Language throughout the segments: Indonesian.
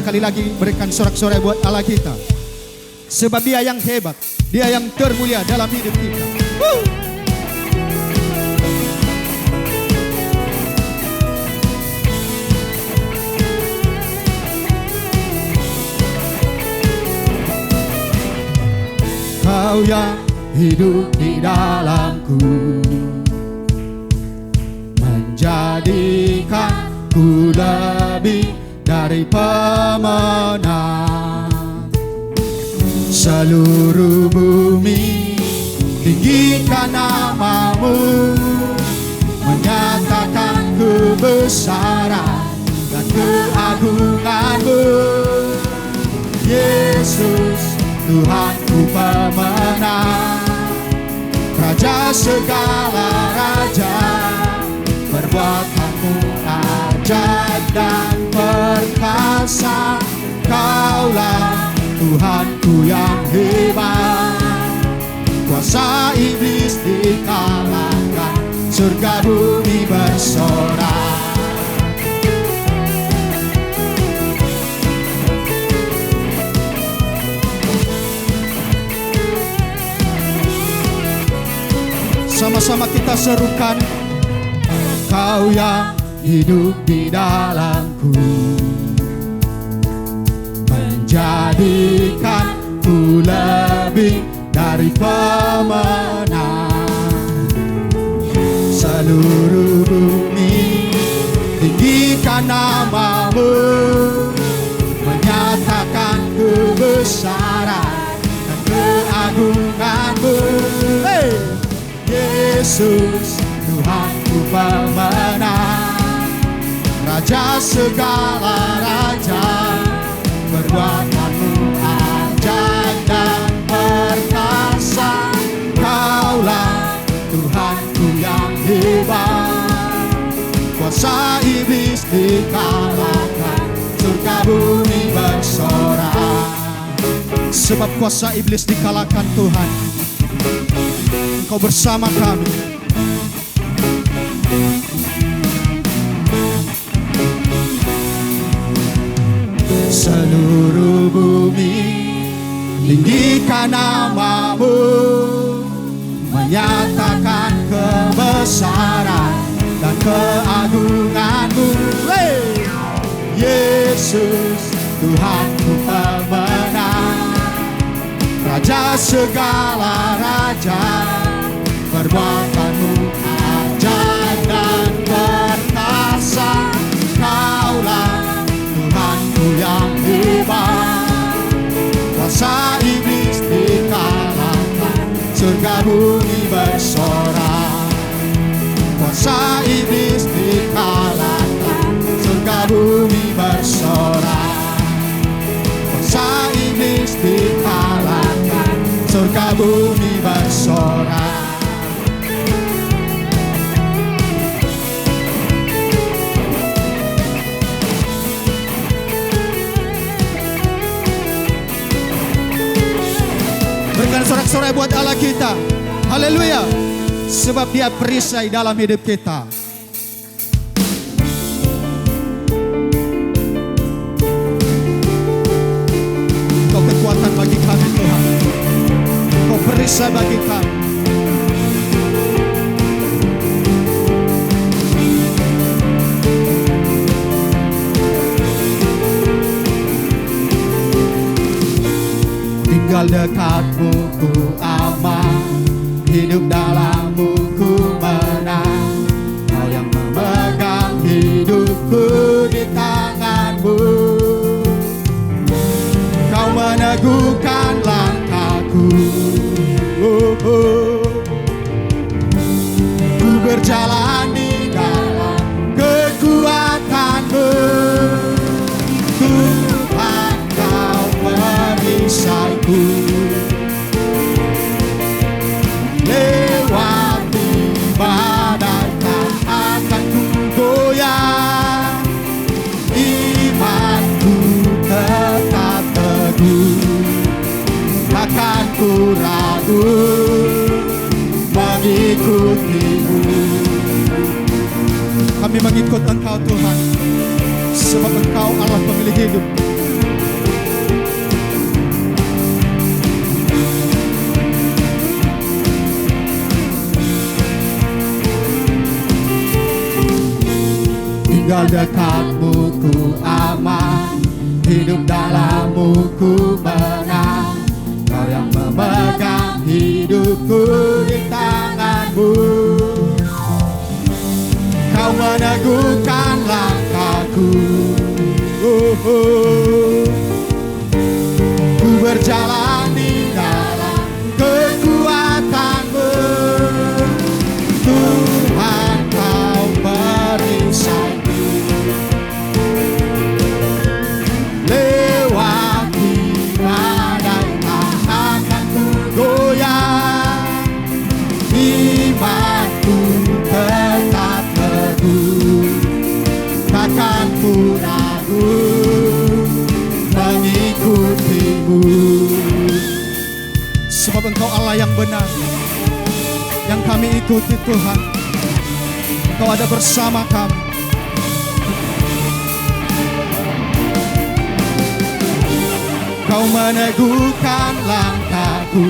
sekali lagi berikan sorak-sorai buat Allah kita. Sebab Dia yang hebat, Dia yang termulia dalam hidup kita. Kau yang hidup di dalamku, menjadikanku lebih dari pemenang. Seluruh bumi tinggikan namamu, menyatakan kebesaran dan keagunganmu. Yesus, Tuhanku pemenang, Raja segala raja, perbuatanmu ajaib dan perkasa. Kaulah Tuhanku yang hebat, kuasa iblis dikalahkan, surga bumi bersorak. Sama-sama kita serukan. Kau yang hidup di dalamku, menjadikanku lebih dari pemenang. Seluruh bumi tinggikan namamu, menyatakan kebesaran dan keagunganmu. Yesus, Tuhanku pemenang, Raja segala raja, perbuatanmu ajaib dan perkasa. Kaulah Tuhanku yang hebat, kuasa iblis dikalahkan, surga bumi bersorak. Sebab kuasa iblis dikalahkan Tuhan, Engkau bersama kami. Seluruh bumi tinggikan namamu, menyatakan kebesaran dan keagunganmu. Yesus, Tuhanku pemenang, Raja segala raja, perbuatanmu ajaib dan perkasa. Kaulah Tuhanku yang hebat, kuasa iblis dikalahkan, surga bumi bersorak. Kuasa iblis dikalahkan, surga bumi bersorak. Kuasa iblis dikalahkan, surga bumi bersorak. Berikan sorak-sorai buat Allah kita. Haleluya. Sebab Dia perisai dalam hidup kita. Kau kekuatan bagi kami Tuhan, Kau perisai bagi kami. Tinggal dekatmu ku aman, hidup dalammu ku menang. Kau yang memegang hidupku di tanganmu, Kau meneguhkan langkahku. Ku berjalan di dalam kekuatanmu. Tuhan, Kau perisaiku, lewati badai tak akan ku goyah. Imanku tetap teguh, takkan ku ragu mengikutimu. Kami mengikut Engkau Tuhan, sebab Engkau Allah pemilik hidup. tinggal dekatmu ku aman, hidup dalammu ku menang. Kau yang memegang hidupku di tanganmu. Kau meneguhkan langkahku. Ku berjalan di dalam kekuatan-Mu. Tuhan, Kau perisaiku. Lewati badai tak akan ku goyah. Imanku tetap teguh, takkan ku ragu mengikutimu. Sebab Engkau Allah yang benar, yang kami ikuti Tuhan. Engkau ada bersama kami. Kau meneguhkan langkahku.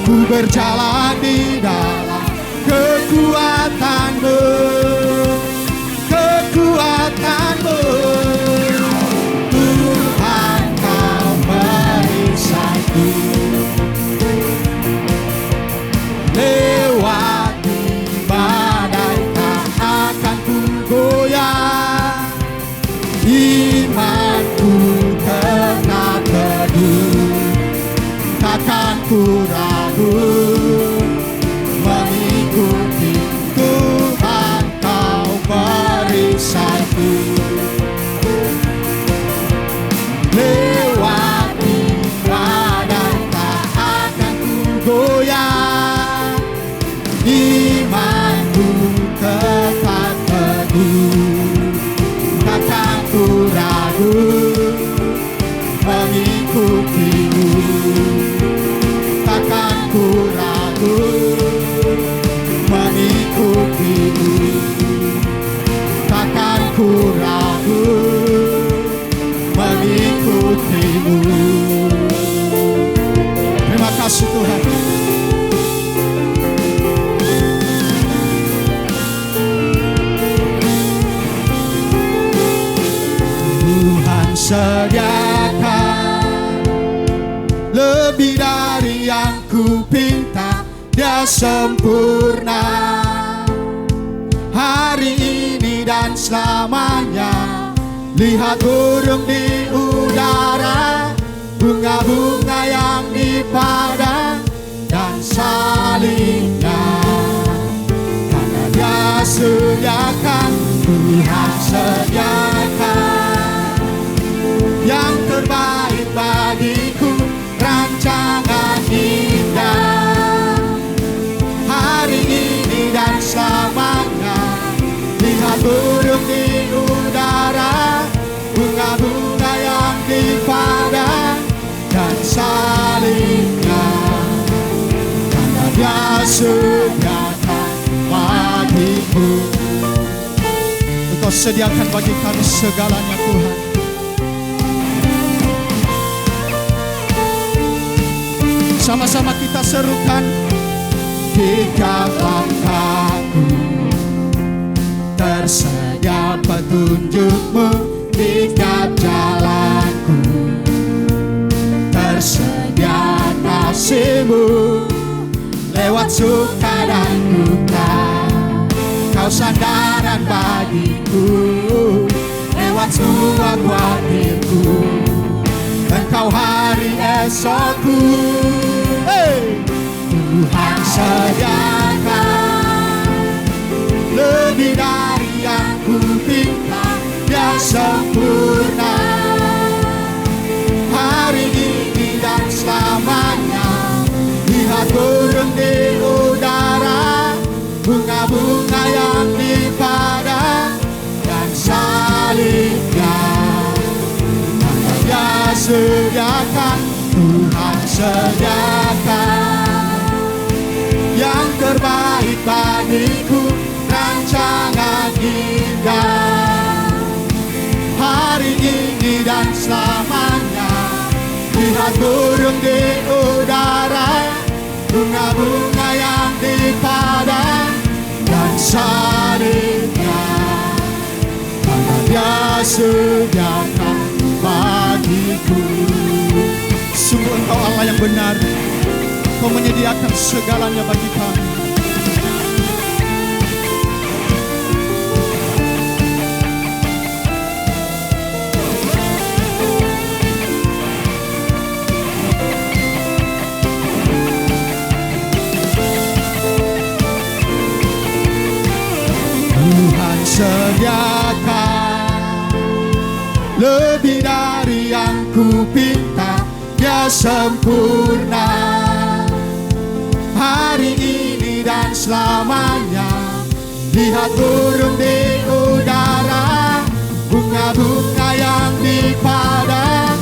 Ku berjalan di dalam kekuatan-Mu. Kekuatan-Mu. Tuhan, Kau perisaiku. Lewati badai tak akan ku goyah. Imanku tetap teguh, takkan ku ragu mengikuti. Tuhan, Kau perisaiku. Lewati badai tak akan ku goyah. Imanku tetap teguh, takkan ku ragu mengikutimu. Takkan ku ragu mengikutimu. Takkan ku ragu mengikutimu. Terima kasih Tuhan. Tuhan sediakan lebih dari yang ku pinta, Dia sempurna hari ini dan selamanya. Lihat burung di udara, bunga-bunga yang di padang, dan salibnya. Karena Dia sediakan, Tuhan sediakan yang terbaik bagiku, rancangan indah hari ini dan selamanya. Lihat burung di udara, bunga-bunga yang di padang, dan salibnya. Karena Dia sediakan bagiku. Engkau sediakan bagi kami segalanya Tuhan. Sama-sama kita serukan. Tiap langkahku tersedia petunjuk-Mu, tiap jalanku tersedia kasih-Mu. Lewat suka dan duka, Kau sandaran bagiku. Lewat semua khawatirku, Engkau hari esokku. Tuhan sediakan lebih dari yang ku pinta, Dia sempurna hari ini dan selamanya. Lihat burung di udara, bunga-bunga yang di padang, dan salibnya. Karena Dia sediakan, Tuhan sediakan yang terbaik bagiku, rancangan indah hari ini dan selamanya. Lihat burung di udara, bunga-bunga yang di padang, salibnya, karena Dia sediakan bagiku. Sungguh Engkau Allah yang benar, Kau menyediakan segalanya bagi kami. Tuhan sediakan lebih dari yang ku pinta, Dia sempurna hari ini dan selamanya. Lihat burung di udara, bunga-bunga yang di padang,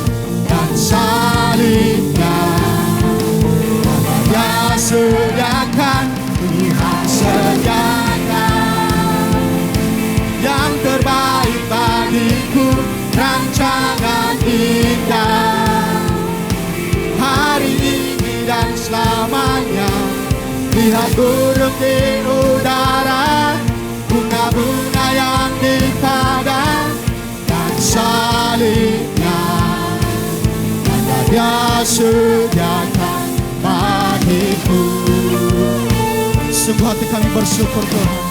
dan salibnya, karena Dia sediakan, Tuhan sediakan yang terbaik bagiku, rancangan indah hari ini dan selamanya. Lihat burung di udara, bunga-bunga yang di padang, dan salibnya, karena Dia sediakan bagiku. Sungguh hati kami bersyukur Tuhan,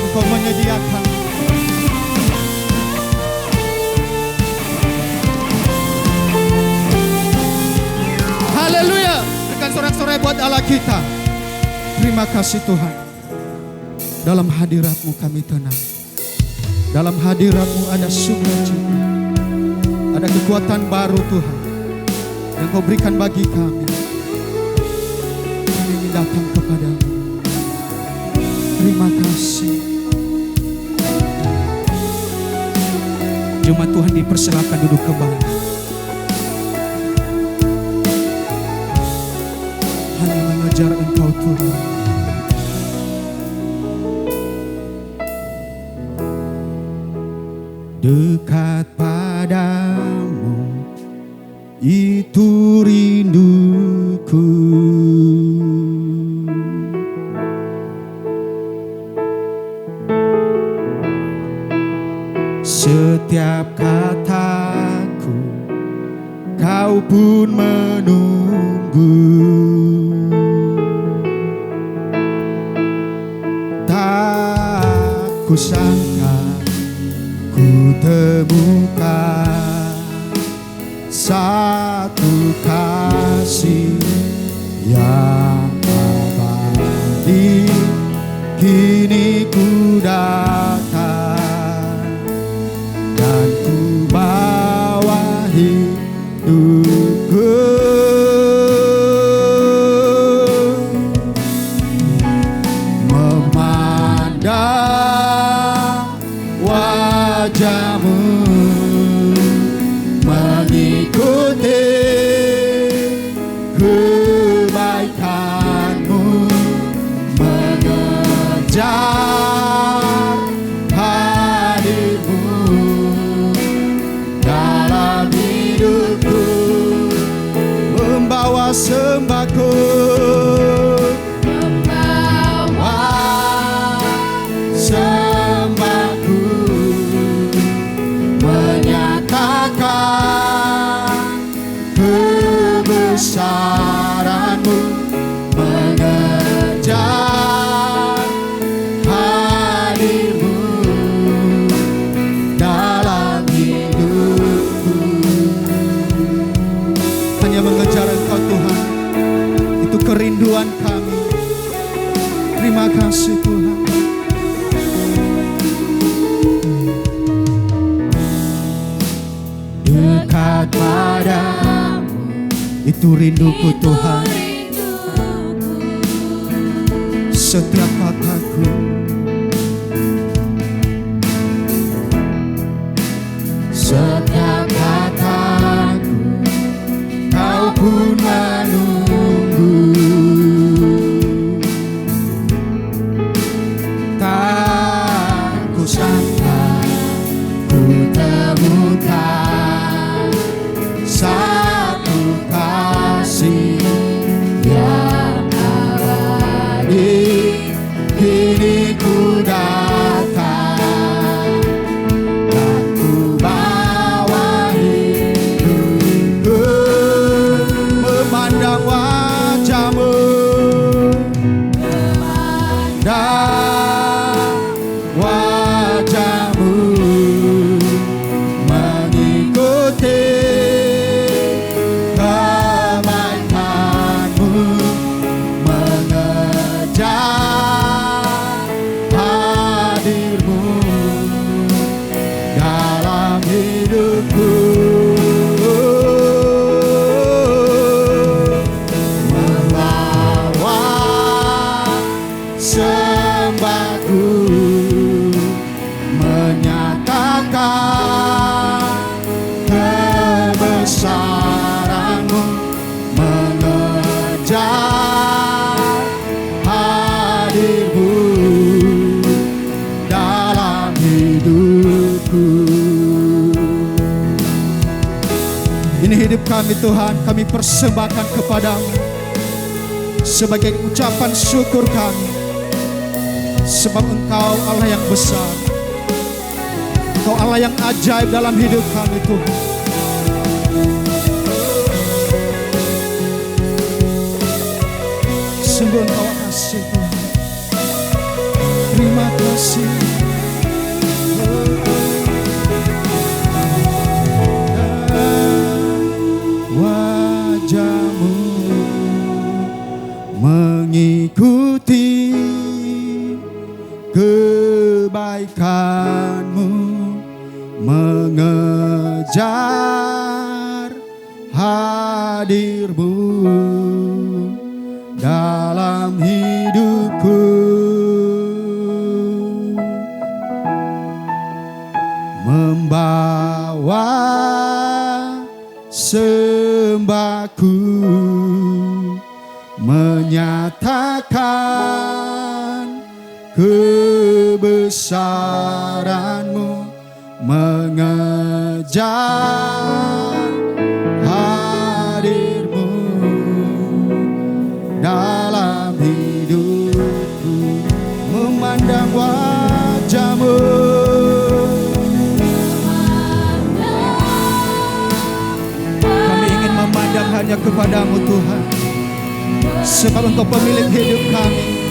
Engkau menyediakan. Haleluya. Berikan sorak-sorai buat Allah kita. Terima kasih Tuhan. Dalam hadirat-Mu kami tenang. Dalam hadirat-Mu ada sukacita, ada kekuatan baru Tuhan yang Kau berikan bagi kami. Kami ingin datang kepadamu. Terima kasih. Jemaat Tuhan dipersilakan duduk kembali. Hanya mengejar Engkau Tuhan. Dekat padamu itu rinduku. Setiap kataku Kau pun menunggu. Tak kusangka ku temukan satu kasih yang abadi. Kini ku datang dan ku bawa hidupku, memandang wajah-Mu, mengikuti kebaikan-Mu, mengejar hadir-Mu dalam hidupku, membawa sembahku, membawa sembahku, menyatakan kebesaran-Mu, mengejar hadir-Mu dalam hidupku. Hanya mengejar Engkau Tuhan, itu kerinduan kami. Terima kasih Tuhan. Dekat padamu itu rinduku Tuhan. Setiap kataku, setiap kataku Kau pun menunggu. Tak kusangka ku temukan satu kasih yang abadi. Kini ku kami Tuhan, kami persembahkan kepadamu sebagai ucapan syukur kami, sebab Engkau Allah yang besar, Engkau Allah yang ajaib dalam hidup kami Tuhan. Sungguh Engkau kasih Tuhan. Terima kasih. Wajah-Mu mengikuti kebaikan-Mu, mengejar hadir-Mu dalam hidupku, membawa sembahku, menyatakan kebesaran-Mu, mengejar hadir-Mu dalam hidupku, memandang wajah-Mu. Kami ingin memandang hanya kepadamu Tuhan, sebab Engkau pemilik hidup kami.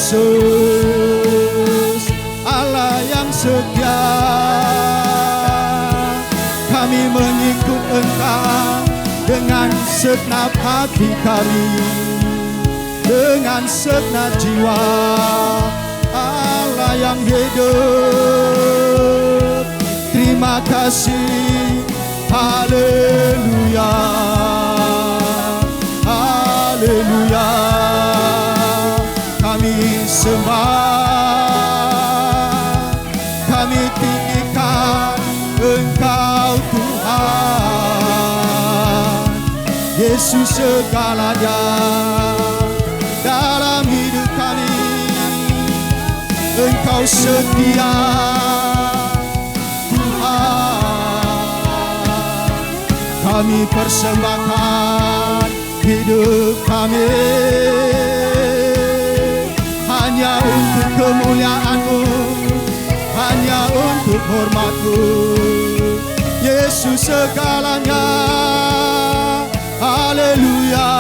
Yesus, Allah yang setia, kami mengikut Engkau dengan segenap hati kami, dengan segenap jiwa. Allah yang hidup, terima kasih, haleluya, haleluya. Kami sembah, kami tinggikan Engkau Tuhan, Yesus segalanya dalam hidup kami. Engkau setia Tuhan, kami persembahkan hidup kami hanya untuk kemuliaan-Mu. untuk hormat-Mu. Yesus segalanya, haleluya.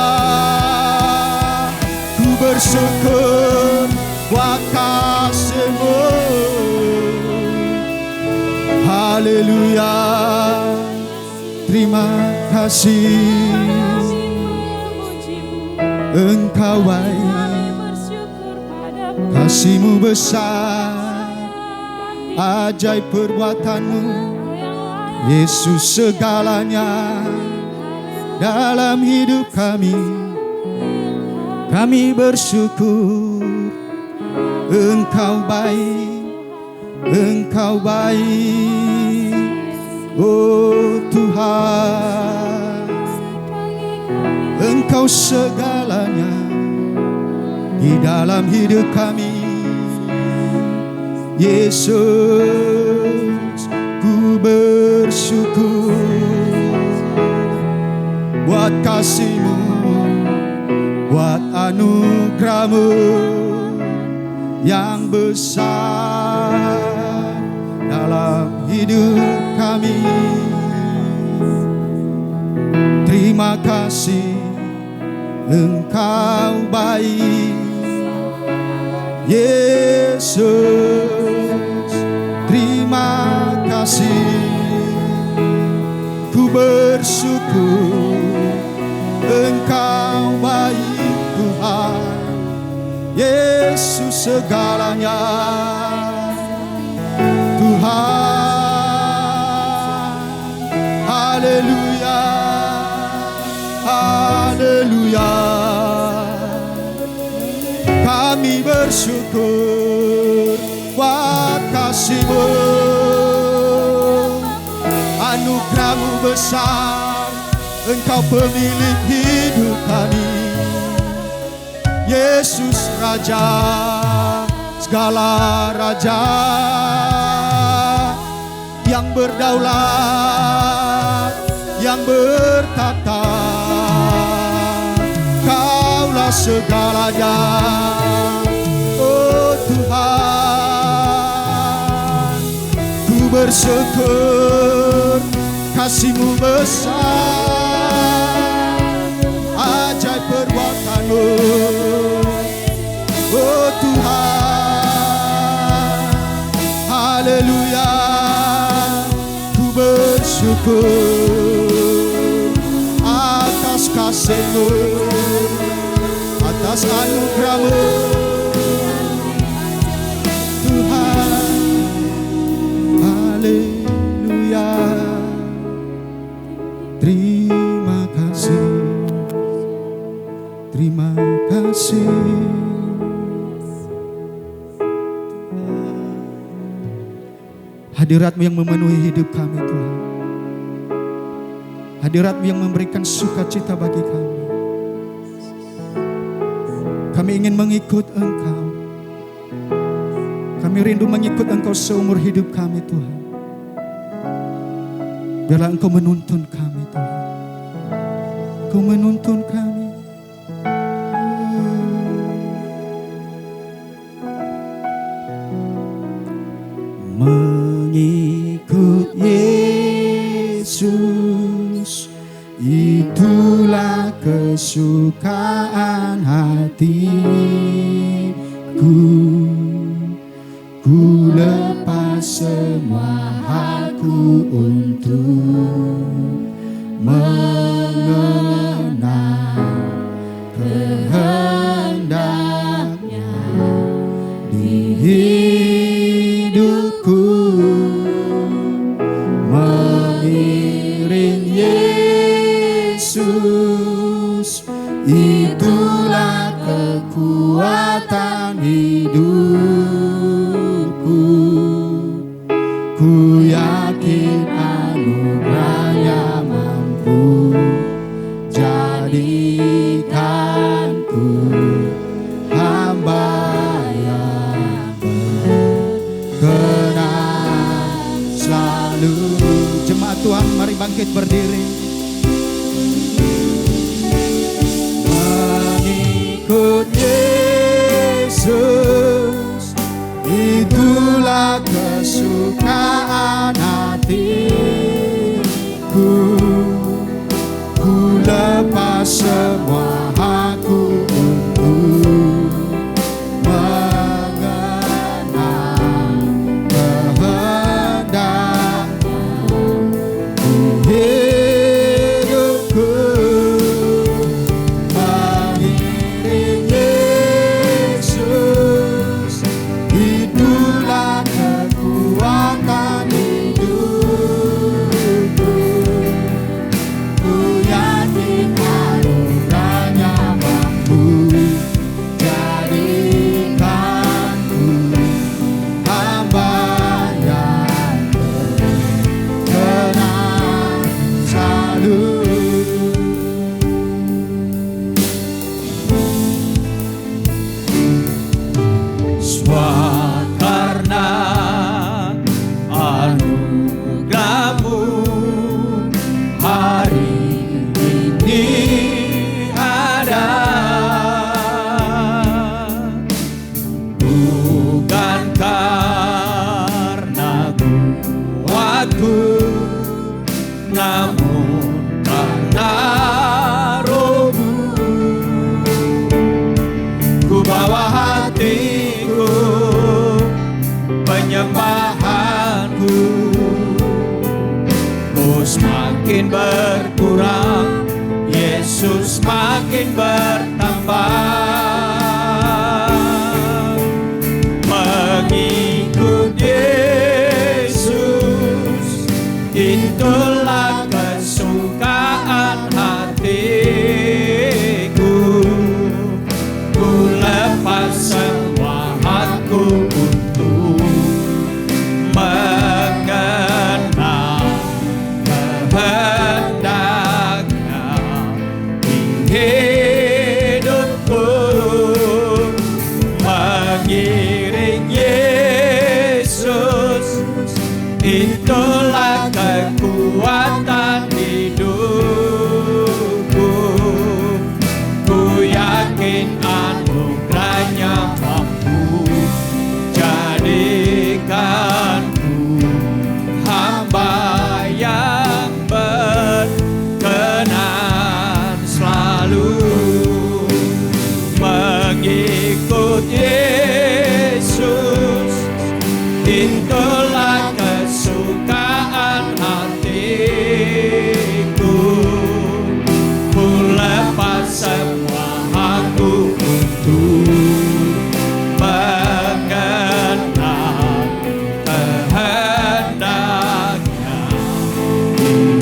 Ku bersyukur buat kasih-Mu, haleluya. Terima kasih, Engkau baik, kasih-Mu besar, ajaib perbuatan-Mu, Yesus segalanya dalam hidup kami. Kami bersyukur, Engkau baik, Engkau baik, oh Tuhan. Engkau segalanya di dalam hidup kami, Yesus. Ku bersyukur buat kasih-Mu, buat anugerah-Mu yang besar dalam hidup kami. Terima kasih, Engkau baik, Yesus. Terima kasih, ku bersyukur, Engkau baik Tuhan, Yesus segalanya, Tuhan. Haleluya, haleluya. Kami bersyukur buat kasih-Mu, anugerah-Mu besar. Engkau pemilik hidup kami, Yesus Raja, segala raja yang berdaulat, yang bertata. Kaulah segalanya, oh Tuhan. Ku bersyukur, kasih-Mu besar, ajaib perbuatan-Mu, oh Tuhan. Haleluya, ku bersyukur atas kasih-Mu, atas anugerah-Mu, Tuhan. Haleluya. Terima kasih, terima kasih. Hadirat-Mu yang memenuhi hidup kami Tuhan, hadirat-Mu yang memberikan sukacita bagi kami. Kami ingin mengikut Engkau, kami rindu mengikut Engkau seumur hidup kami Tuhan. Biarlah Engkau menuntun kami Tuhan, Engkau menuntun kami. Mengikut Yesus, itulah kesukaan hatiku. Ku lepas semua hakku untuk mengenal kehendaknya di hidupku. Mengiring Yesus, itulah kekuatan hidupku. Ku yakin anugerah-Nya mampu jadikanku hamba yang berkenan selalu. Jemaat Tuhan, mari bangkit berdiri. Mengikut Yesus, itulah kesukaan kesukaan hatiku. Ku lepas semua hakku untuk mengenal kehendakmu di hidupku. Mengiring Yesus, itulah kekuatan hidupku. Ku yakin anugerahnya mampu jadikanku hamba yang berkenan selalu. Sebab karena anugerahmu hari ini ada, bukan karena kuatku, namun karena Rohmu. Ku bawa hatiku, penyembahanku, ku semakin berkurang, Yesus makin bertambah. Mengikut Yesus, itulah kesukaan hatiku. Ku lepas semua hakku untuk mengenal kehendaknya di hidupku. Mengiring Yesus, itulah kekuatan hidupku. Ku yakin anugerahnya mampu jadikanku hamba yang berkenan selalu. Mengikut Yesus, itulah kesukaan hatiku. Ku lepas semua hakku untuk mengenal kehendaknya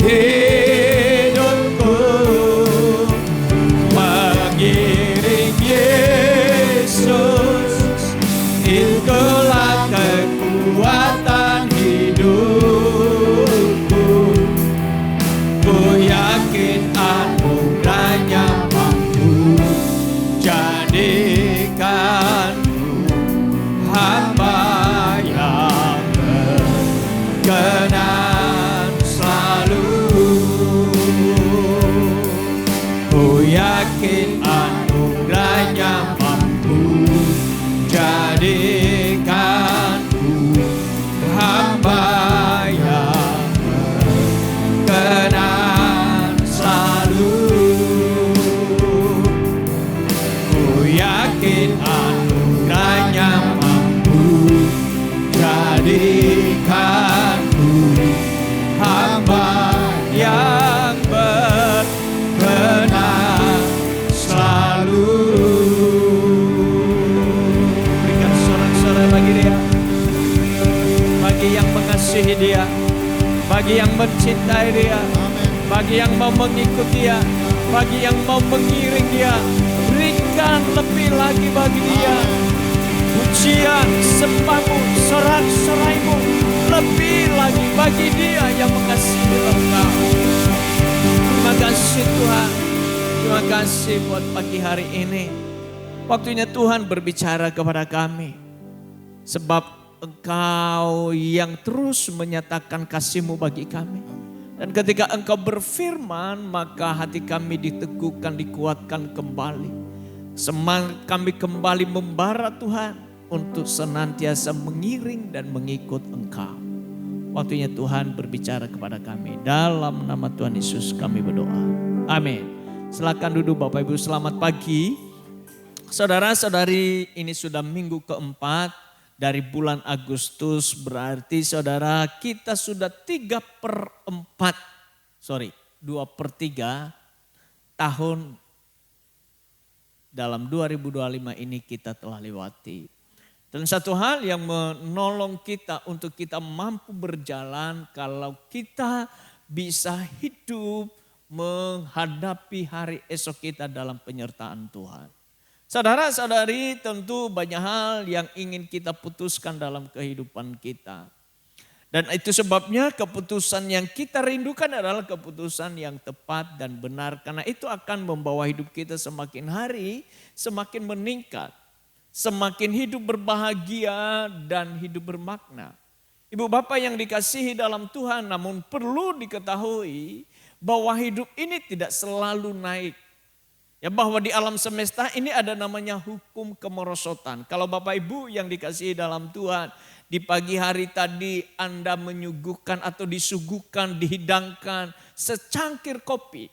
di hidupku. Mengiring Yesus, itulah kekuatan hidupku. Ku yakin anugerahnya mampu jadikanku hamba yang berkenan selalu. Ku yakin anugerahnya mampu jadikanku hamba yang berkenan selalu. Ku yakin anugerahnya mampu jadikanku hamba yang berkenan selalu. Berikan sorak-sorai bagi Dia, bagi yang mengasihi Dia, bagi yang mencintai Dia, bagi yang mau mengikuti Dia, bagi yang mau mengiring Dia. Berikan lebih lagi bagi Dia. Pujian, sembahmu, sorak-soraimu lebih lagi bagi Dia yang mengasihi engkau. Terima kasih Tuhan. Terima kasih buat pagi hari ini. Waktunya Tuhan berbicara kepada kami. Sebab Engkau yang terus menyatakan kasih-Mu bagi kami. Dan ketika Engkau berfirman, maka hati kami diteguhkan, dikuatkan kembali. Semangat kami kembali membara Tuhan. untuk senantiasa mengiring dan mengikut Engkau. Waktunya Tuhan berbicara kepada kami. Dalam nama Tuhan Yesus kami berdoa. Amin. Silakan duduk Bapak Ibu, selamat pagi. Saudara-saudari, ini sudah minggu keempat dari bulan Agustus, berarti saudara kita sudah 2/3 tahun dalam 2025 ini kita telah lewati. Dan satu hal yang menolong kita untuk kita mampu berjalan kalau kita bisa hidup menghadapi hari esok kita dalam penyertaan Tuhan. Saudara-saudari, tentu banyak hal yang ingin kita putuskan dalam kehidupan kita. Dan itu sebabnya keputusan yang kita rindukan adalah keputusan yang tepat dan benar. Karena itu akan membawa hidup kita semakin hari semakin meningkat. Semakin hidup berbahagia dan hidup bermakna. Ibu bapak yang dikasihi dalam Tuhan, namun perlu diketahui bahwa hidup ini tidak selalu naik. Ya, bahwa di alam semesta ini ada namanya hukum kemerosotan. Kalau bapak ibu yang dikasihi dalam Tuhan, di pagi hari tadi Anda menyuguhkan atau disuguhkan, dihidangkan secangkir kopi.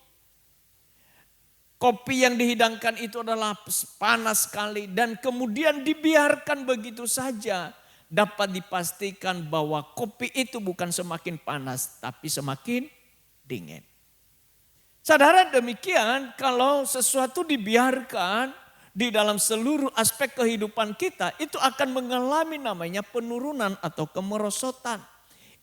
Kopi yang dihidangkan itu adalah panas sekali dan kemudian dibiarkan begitu saja. Dapat dipastikan bahwa kopi itu bukan semakin panas tapi semakin dingin. Saudara, demikian kalau sesuatu dibiarkan di dalam seluruh aspek kehidupan kita, itu akan mengalami namanya penurunan atau kemerosotan.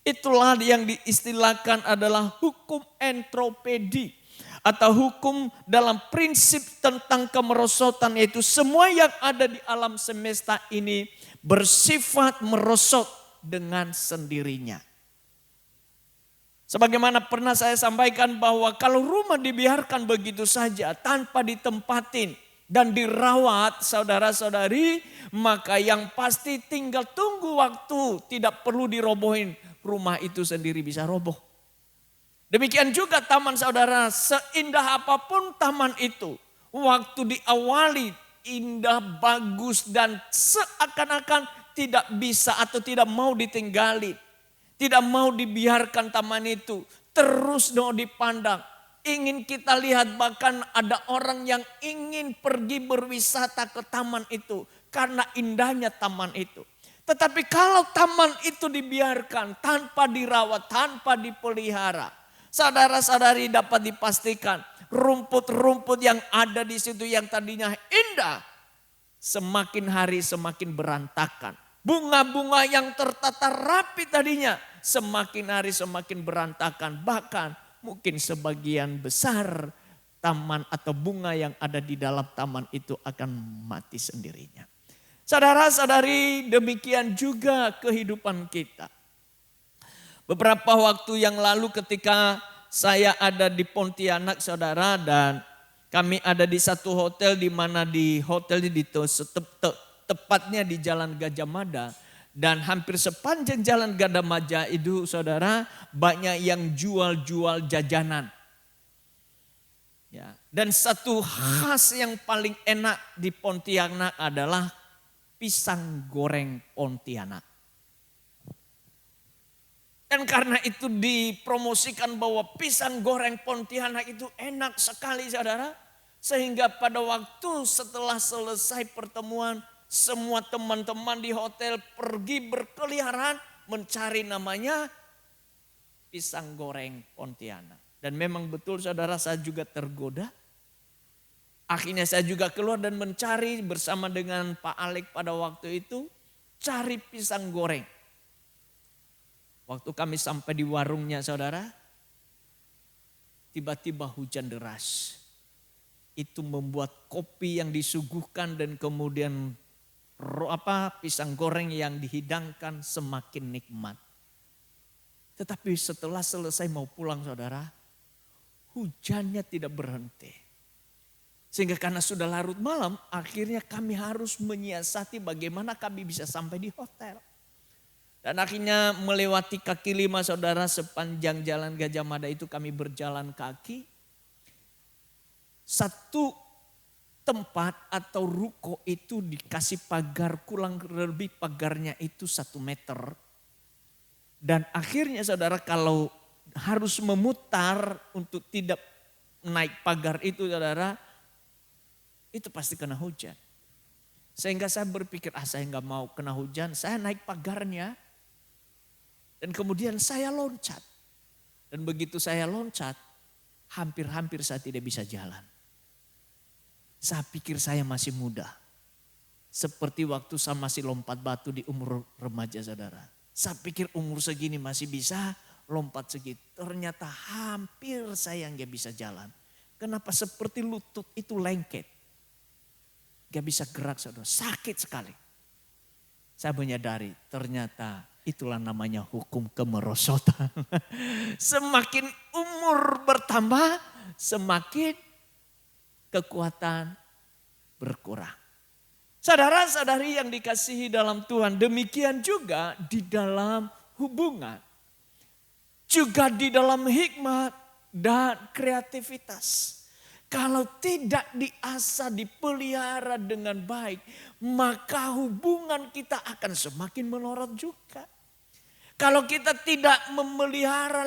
Itulah yang diistilahkan adalah hukum entropedi. Atau hukum dalam prinsip tentang kemerosotan, yaitu semua yang ada di alam semesta ini bersifat merosot dengan sendirinya. Sebagaimana pernah saya sampaikan bahwa kalau rumah dibiarkan begitu saja tanpa ditempatin dan dirawat saudara-saudari, maka yang pasti tinggal tunggu waktu, tidak perlu dirobohin, rumah itu sendiri bisa roboh. Demikian juga taman saudara, seindah apapun taman itu, waktu diawali indah, bagus dan seakan-akan tidak bisa atau tidak mau ditinggali. Tidak mau dibiarkan taman itu, terus dipandang. Ingin kita lihat, bahkan ada orang yang ingin pergi berwisata ke taman itu karena indahnya taman itu. Tetapi kalau taman itu dibiarkan tanpa dirawat, tanpa dipelihara, saudara-saudari dapat dipastikan rumput-rumput yang ada di situ yang tadinya indah, semakin hari semakin berantakan. Bunga-bunga yang tertata rapi tadinya, semakin hari semakin berantakan. Bahkan mungkin sebagian besar taman atau bunga yang ada di dalam taman itu akan mati sendirinya. Saudara-saudari, demikian juga kehidupan kita. Beberapa waktu yang lalu ketika saya ada di Pontianak saudara, dan kami ada di satu hotel di mana di hotel itu tepatnya di Jalan Gajah Mada. Dan hampir sepanjang Jalan Gajah Mada itu saudara, banyak yang jual-jual jajanan. Ya, dan satu khas yang paling enak di Pontianak adalah pisang goreng Pontianak. Dan karena itu dipromosikan bahwa pisang goreng Pontianak itu enak sekali saudara. Sehingga pada waktu setelah selesai pertemuan, semua teman-teman di hotel pergi berkeliaran mencari namanya pisang goreng Pontianak. Dan memang betul saudara, saya juga tergoda. Akhirnya saya juga keluar dan mencari bersama dengan Pak Alek pada waktu itu, cari pisang goreng. Waktu kami sampai di warungnya saudara, tiba-tiba hujan deras. Itu membuat kopi yang disuguhkan dan kemudian pisang goreng yang dihidangkan semakin nikmat. Tetapi setelah selesai mau pulang saudara, hujannya tidak berhenti. Sehingga karena sudah larut malam, akhirnya kami harus menyiasati bagaimana kami bisa sampai di hotel. Dan akhirnya melewati kaki lima saudara, sepanjang Jalan Gajah Mada itu kami berjalan kaki. Satu tempat atau ruko itu dikasih pagar, kurang lebih pagarnya itu 1 meter. Dan akhirnya saudara kalau harus memutar untuk tidak naik pagar itu saudara, itu pasti kena hujan. Sehingga saya berpikir, saya nggak mau kena hujan, saya naik pagarnya. Dan kemudian saya loncat. Dan begitu saya loncat, hampir-hampir saya tidak bisa jalan. Saya pikir saya masih muda. Seperti waktu saya masih lompat batu di umur remaja saudara. Saya pikir umur segini masih bisa lompat segitu. Ternyata hampir saya nggak bisa jalan. Kenapa? Seperti lutut itu lengket. Gak bisa gerak saudara, sakit sekali. Saya menyadari ternyata itulah namanya hukum kemerosotan. Semakin umur bertambah, semakin kekuatan berkurang. Saudara-saudari yang dikasihi dalam Tuhan, demikian juga di dalam hubungan. Juga di dalam hikmat dan kreativitas. Kalau tidak diasah, dipelihara dengan baik, maka hubungan kita akan semakin melorot juga. Kalau kita tidak memelihara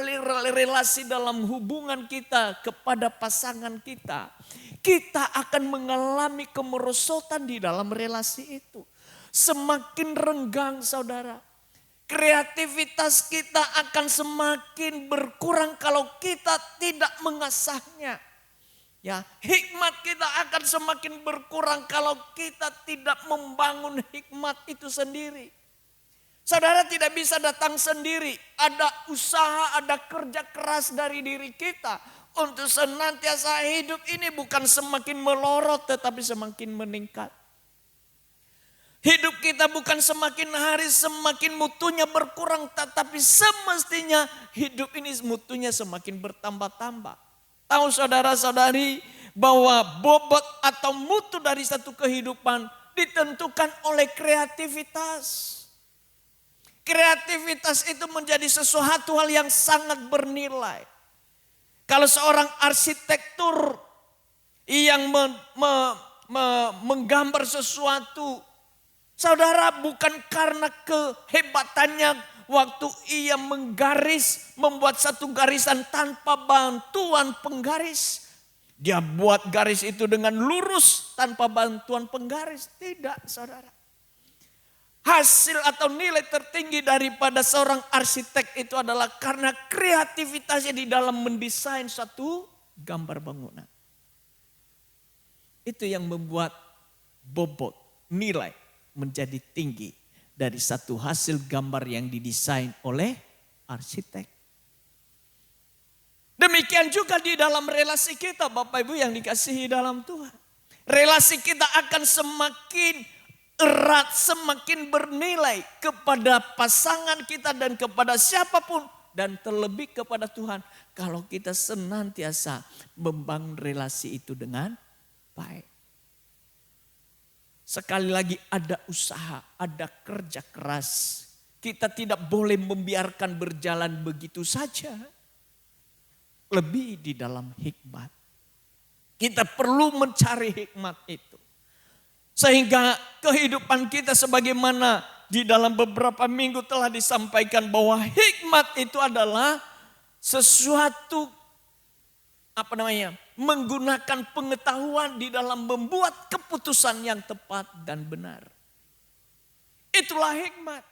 relasi dalam hubungan kita kepada pasangan kita, kita akan mengalami kemerosotan di dalam relasi itu. Semakin renggang saudara. Kreativitas kita akan semakin berkurang kalau kita tidak mengasahnya. Ya, hikmat kita akan semakin berkurang kalau kita tidak membangun hikmat itu sendiri. Saudara tidak bisa datang sendiri. Ada usaha, ada kerja keras dari diri kita. Untuk senantiasa hidup ini bukan semakin melorot tetapi semakin meningkat. Hidup kita bukan semakin hari semakin mutunya berkurang. Tetapi semestinya hidup ini mutunya semakin bertambah-tambah. Tahu saudara-saudari bahwa bobot atau mutu dari satu kehidupan ditentukan oleh kreativitas. Kreativitas itu menjadi sesuatu hal yang sangat bernilai. Kalau seorang arsitektur yang menggambar sesuatu, saudara bukan karena kehebatannya waktu ia menggaris, membuat satu garisan tanpa bantuan penggaris. Dia buat garis itu dengan lurus tanpa bantuan penggaris. Tidak saudara. Hasil atau nilai tertinggi daripada seorang arsitek itu adalah karena kreativitasnya di dalam mendesain suatu gambar bangunan. Itu yang membuat bobot, nilai menjadi tinggi dari satu hasil gambar yang didesain oleh arsitek. Demikian juga di dalam relasi kita Bapak Ibu yang dikasihi dalam Tuhan. Relasi kita akan semakin erat, semakin bernilai kepada pasangan kita dan kepada siapapun. Dan terlebih kepada Tuhan kalau kita senantiasa membangun relasi itu dengan baik. Sekali lagi ada usaha, ada kerja keras. Kita tidak boleh membiarkan berjalan begitu saja. Lebih di dalam hikmat. Kita perlu mencari hikmat itu. Sehingga kehidupan kita sebagaimana di dalam beberapa minggu telah disampaikan bahwa hikmat itu adalah sesuatu menggunakan pengetahuan di dalam membuat keputusan yang tepat dan benar. Itulah hikmat.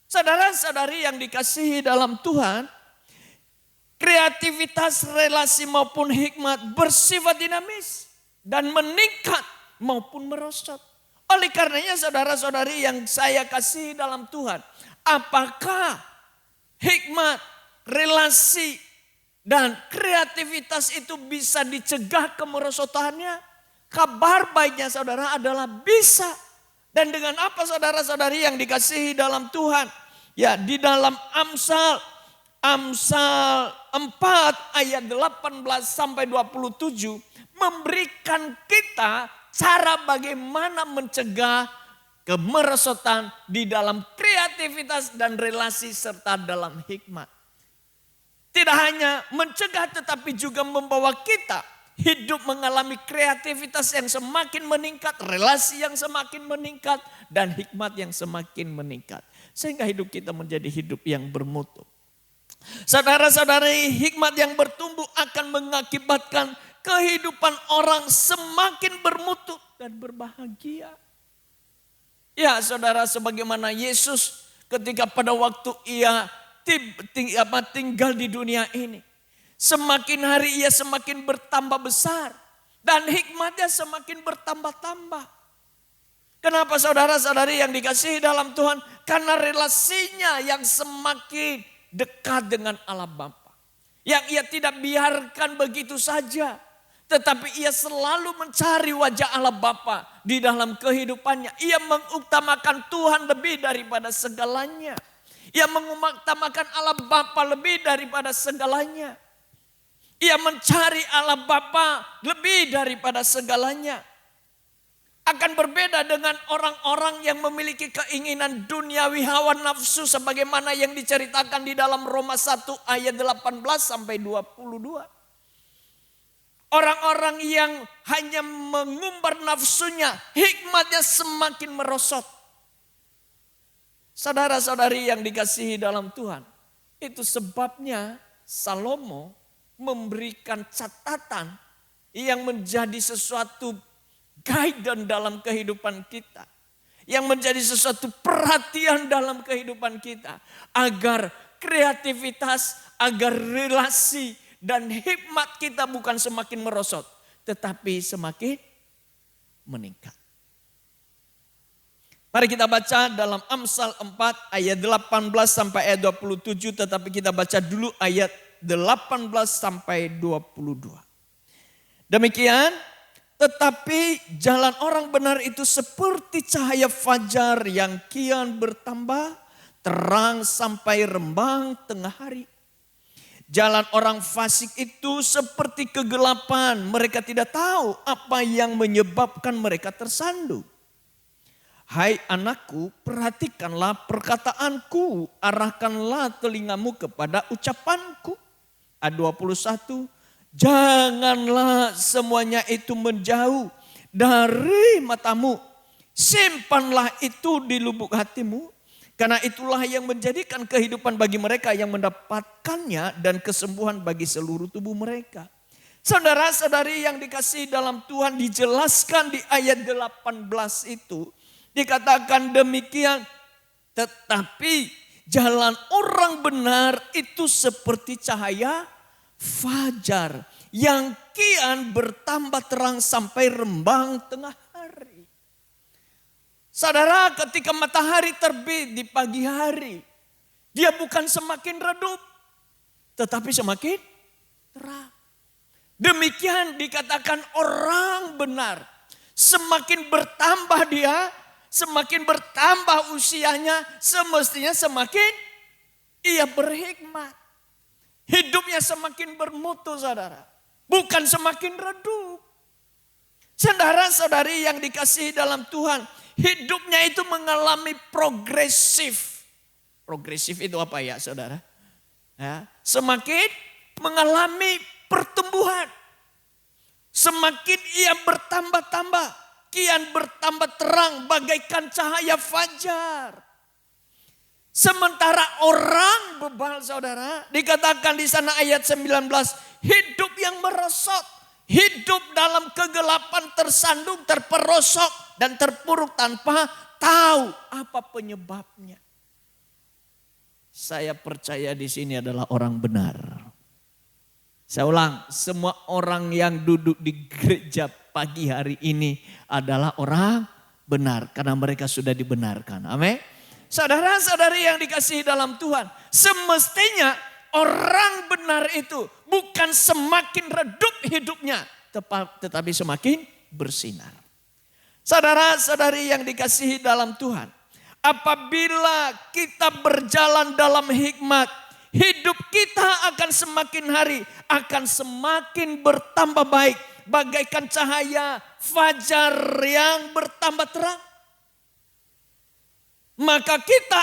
Saudara-saudari yang dikasihi dalam Tuhan, kreativitas relasi maupun hikmat bersifat dinamis dan meningkat maupun merosot. Oleh karenanya saudara-saudari yang saya kasihi dalam Tuhan, apakah hikmat, relasi, dan kreativitas itu bisa dicegah kemerosotannya? Kabar baiknya saudara adalah bisa. Dan dengan apa saudara-saudari yang dikasihi dalam Tuhan? Ya, di dalam Amsal 4 ayat 18 sampai 27 memberikan kita cara bagaimana mencegah kemerosotan di dalam kreativitas dan relasi serta dalam hikmat. Tidak hanya mencegah tetapi juga membawa kita hidup mengalami kreativitas yang semakin meningkat, relasi yang semakin meningkat, dan hikmat yang semakin meningkat. Sehingga hidup kita menjadi hidup yang bermutu. Saudara-saudari, hikmat yang bertumbuh akan mengakibatkan kehidupan orang semakin bermutu dan berbahagia. Ya saudara, sebagaimana Yesus ketika pada waktu ia tinggal di dunia ini. Semakin hari ia semakin bertambah besar. Dan hikmatnya semakin bertambah-tambah. Kenapa saudara-saudari yang dikasihi dalam Tuhan? Karena relasinya yang semakin dekat dengan Allah Bapa. Yang ia tidak biarkan begitu saja. Tetapi ia selalu mencari wajah Allah Bapa di dalam kehidupannya. Ia mengutamakan Tuhan lebih daripada segalanya. Ia mengutamakan Allah Bapa lebih daripada segalanya. Ia mencari Allah Bapa lebih daripada segalanya. Akan berbeda dengan orang-orang yang memiliki keinginan duniawi, hawa nafsu sebagaimana yang diceritakan di dalam Roma 1 ayat 18 sampai 22. Orang-orang yang hanya mengumbar nafsunya, hikmatnya semakin merosot. Saudara-saudari yang dikasihi dalam Tuhan, itu sebabnya Salomo memberikan catatan yang menjadi sesuatu guidance dalam kehidupan kita. Yang menjadi sesuatu perhatian dalam kehidupan kita. Agar kreativitas, agar relasi dan hikmat kita bukan semakin merosot. Tetapi semakin meningkat. Mari kita baca dalam Amsal 4 ayat 18 sampai ayat 27. Tetapi kita baca dulu ayat 18 sampai 22. Demikian, tetapi jalan orang benar itu seperti cahaya fajar yang kian bertambah terang sampai rembang tengah hari. Jalan orang fasik itu seperti kegelapan, mereka tidak tahu apa yang menyebabkan mereka tersandung. Hai anakku, perhatikanlah perkataanku, arahkanlah telingamu kepada ucapanku. Ayat 21, janganlah semuanya itu menjauh dari matamu. Simpanlah itu di lubuk hatimu. Karena itulah yang menjadikan kehidupan bagi mereka yang mendapatkannya dan kesembuhan bagi seluruh tubuh mereka. Saudara-saudari yang dikasihi dalam Tuhan, dijelaskan di ayat 18 itu. Dikatakan demikian, tetapi jalan orang benar itu seperti cahaya fajar yang kian bertambah terang sampai rembang tengah hari. Saudara, ketika matahari terbit di pagi hari, dia bukan semakin redup, tetapi semakin terang. Demikian dikatakan orang benar, semakin bertambah dia, semakin bertambah usianya, semestinya semakin ia berhikmat. Hidupnya semakin bermutu, saudara. Bukan semakin redup. Saudara-saudari yang dikasihi dalam Tuhan, hidupnya itu mengalami progresif. Progresif itu apa ya, saudara? Ya, semakin mengalami pertumbuhan. Semakin ia bertambah-tambah. Kian bertambah terang bagaikan cahaya fajar. Sementara orang bebal, saudara, dikatakan di sana ayat 19, hidup yang merosot, hidup dalam kegelapan, tersandung, terperosok dan terpuruk tanpa tahu apa penyebabnya. Saya percaya di sini adalah orang benar. Saya ulang, semua orang yang duduk di gereja pagi hari ini adalah orang benar karena mereka sudah dibenarkan. Amin. Saudara-saudari yang dikasihi dalam Tuhan, semestinya orang benar itu bukan semakin redup hidupnya, tetapi semakin bersinar. Saudara-saudari yang dikasihi dalam Tuhan, apabila kita berjalan dalam hikmat, hidup kita akan semakin hari, akan semakin bertambah baik. Bagaikan cahaya fajar yang bertambah terang. Maka kita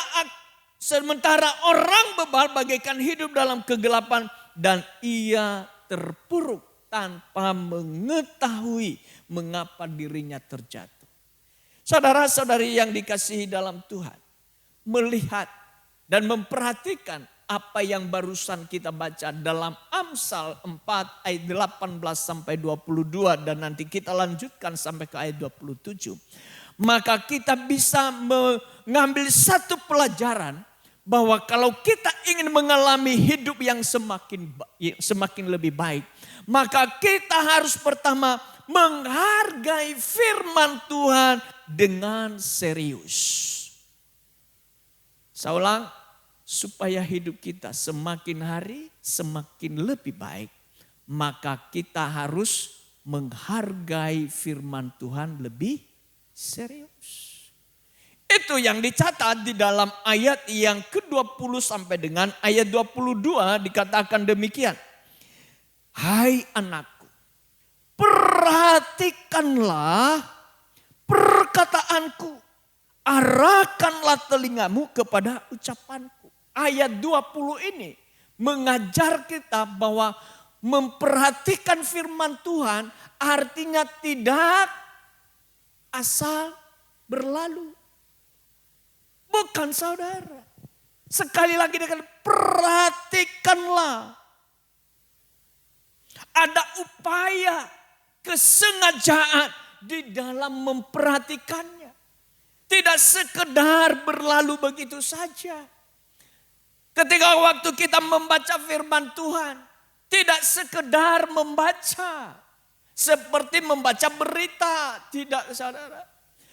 sementara orang bebal bagaikan hidup dalam kegelapan dan ia terpuruk tanpa mengetahui mengapa dirinya terjatuh. Saudara-saudari yang dikasihi dalam Tuhan, melihat dan memperhatikan apa yang barusan kita baca dalam Amsal 4 ayat 18 sampai 22 dan nanti kita lanjutkan sampai ke ayat 27. Maka kita bisa mengambil satu pelajaran bahwa kalau kita ingin mengalami hidup yang semakin lebih baik, maka kita harus pertama menghargai firman Tuhan dengan serius. Saya ulang, supaya hidup kita semakin hari semakin lebih baik, maka kita harus menghargai firman Tuhan lebih serius. Itu yang dicatat di dalam ayat yang ke-20 sampai dengan ayat 22 dikatakan demikian. Hai anakku, perhatikanlah perkataanku, arahkanlah telingamu kepada ucapanku. Ayat 20 ini mengajar kita bahwa memperhatikan firman Tuhan artinya tidak asal berlalu. Bukan saudara. Sekali lagi dikatakan perhatikanlah. Ada upaya, kesengajaan di dalam memperhatikannya. Tidak sekedar berlalu begitu saja. Ketika waktu kita membaca firman Tuhan, tidak sekedar membaca. Seperti membaca berita, tidak saudara.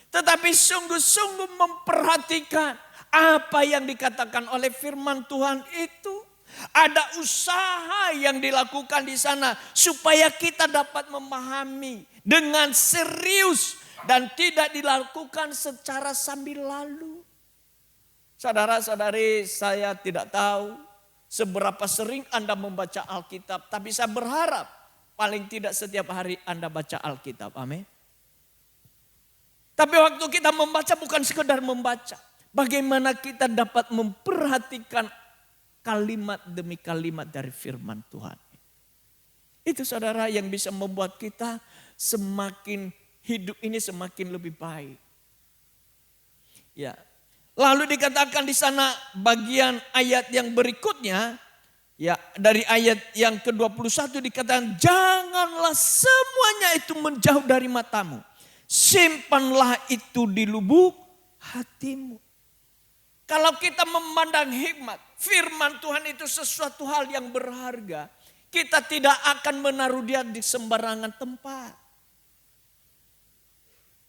Tetapi sungguh-sungguh memperhatikan apa yang dikatakan oleh firman Tuhan itu. Ada usaha yang dilakukan di sana supaya kita dapat memahami dengan serius dan tidak dilakukan secara sambil lalu. Saudara-saudari, saya tidak tahu seberapa sering Anda membaca Alkitab, tapi saya berharap paling tidak setiap hari Anda baca Alkitab. Amin. Tapi waktu kita membaca bukan sekedar membaca. Bagaimana kita dapat memperhatikan kalimat demi kalimat dari firman Tuhan. Itu saudara yang bisa membuat kita semakin hidup ini semakin lebih baik. Ya. Lalu dikatakan di sana bagian ayat yang berikutnya. Ya, dari ayat yang ke-21 dikatakan janganlah semuanya itu menjauh dari matamu. Simpanlah itu di lubuk hatimu. Kalau kita memandang hikmat, firman Tuhan itu sesuatu hal yang berharga. Kita tidak akan menaruh dia di sembarangan tempat.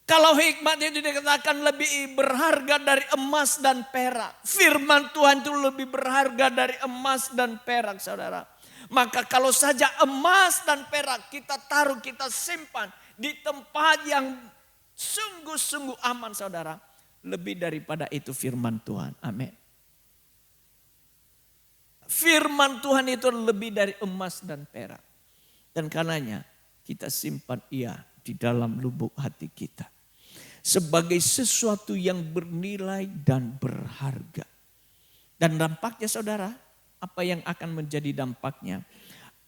Kalau hikmat itu dikatakan lebih berharga dari emas dan perak. Firman Tuhan itu lebih berharga dari emas dan perak, saudara. Maka kalau saja emas dan perak kita taruh, kita simpan di tempat yang sungguh-sungguh aman, saudara. Lebih daripada itu firman Tuhan. Amin. Firman Tuhan itu lebih dari emas dan perak. Dan karenanya kita simpan ia di dalam lubuk hati kita. Sebagai sesuatu yang bernilai dan berharga. Dan dampaknya saudara, apa yang akan menjadi dampaknya?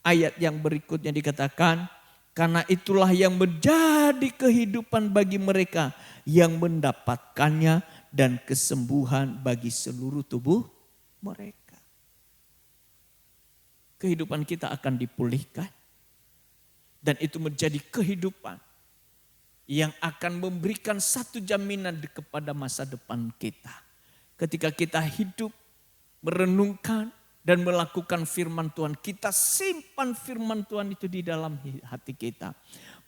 Ayat yang berikutnya dikatakan, karena itulah yang menjadi kehidupan bagi mereka yang mendapatkannya dan kesembuhan bagi seluruh tubuh mereka. Kehidupan kita akan dipulihkan. Dan itu menjadi kehidupan yang akan memberikan satu jaminan kepada masa depan kita. Ketika kita hidup, merenungkan dan melakukan firman Tuhan. Kita simpan firman Tuhan itu di dalam hati kita.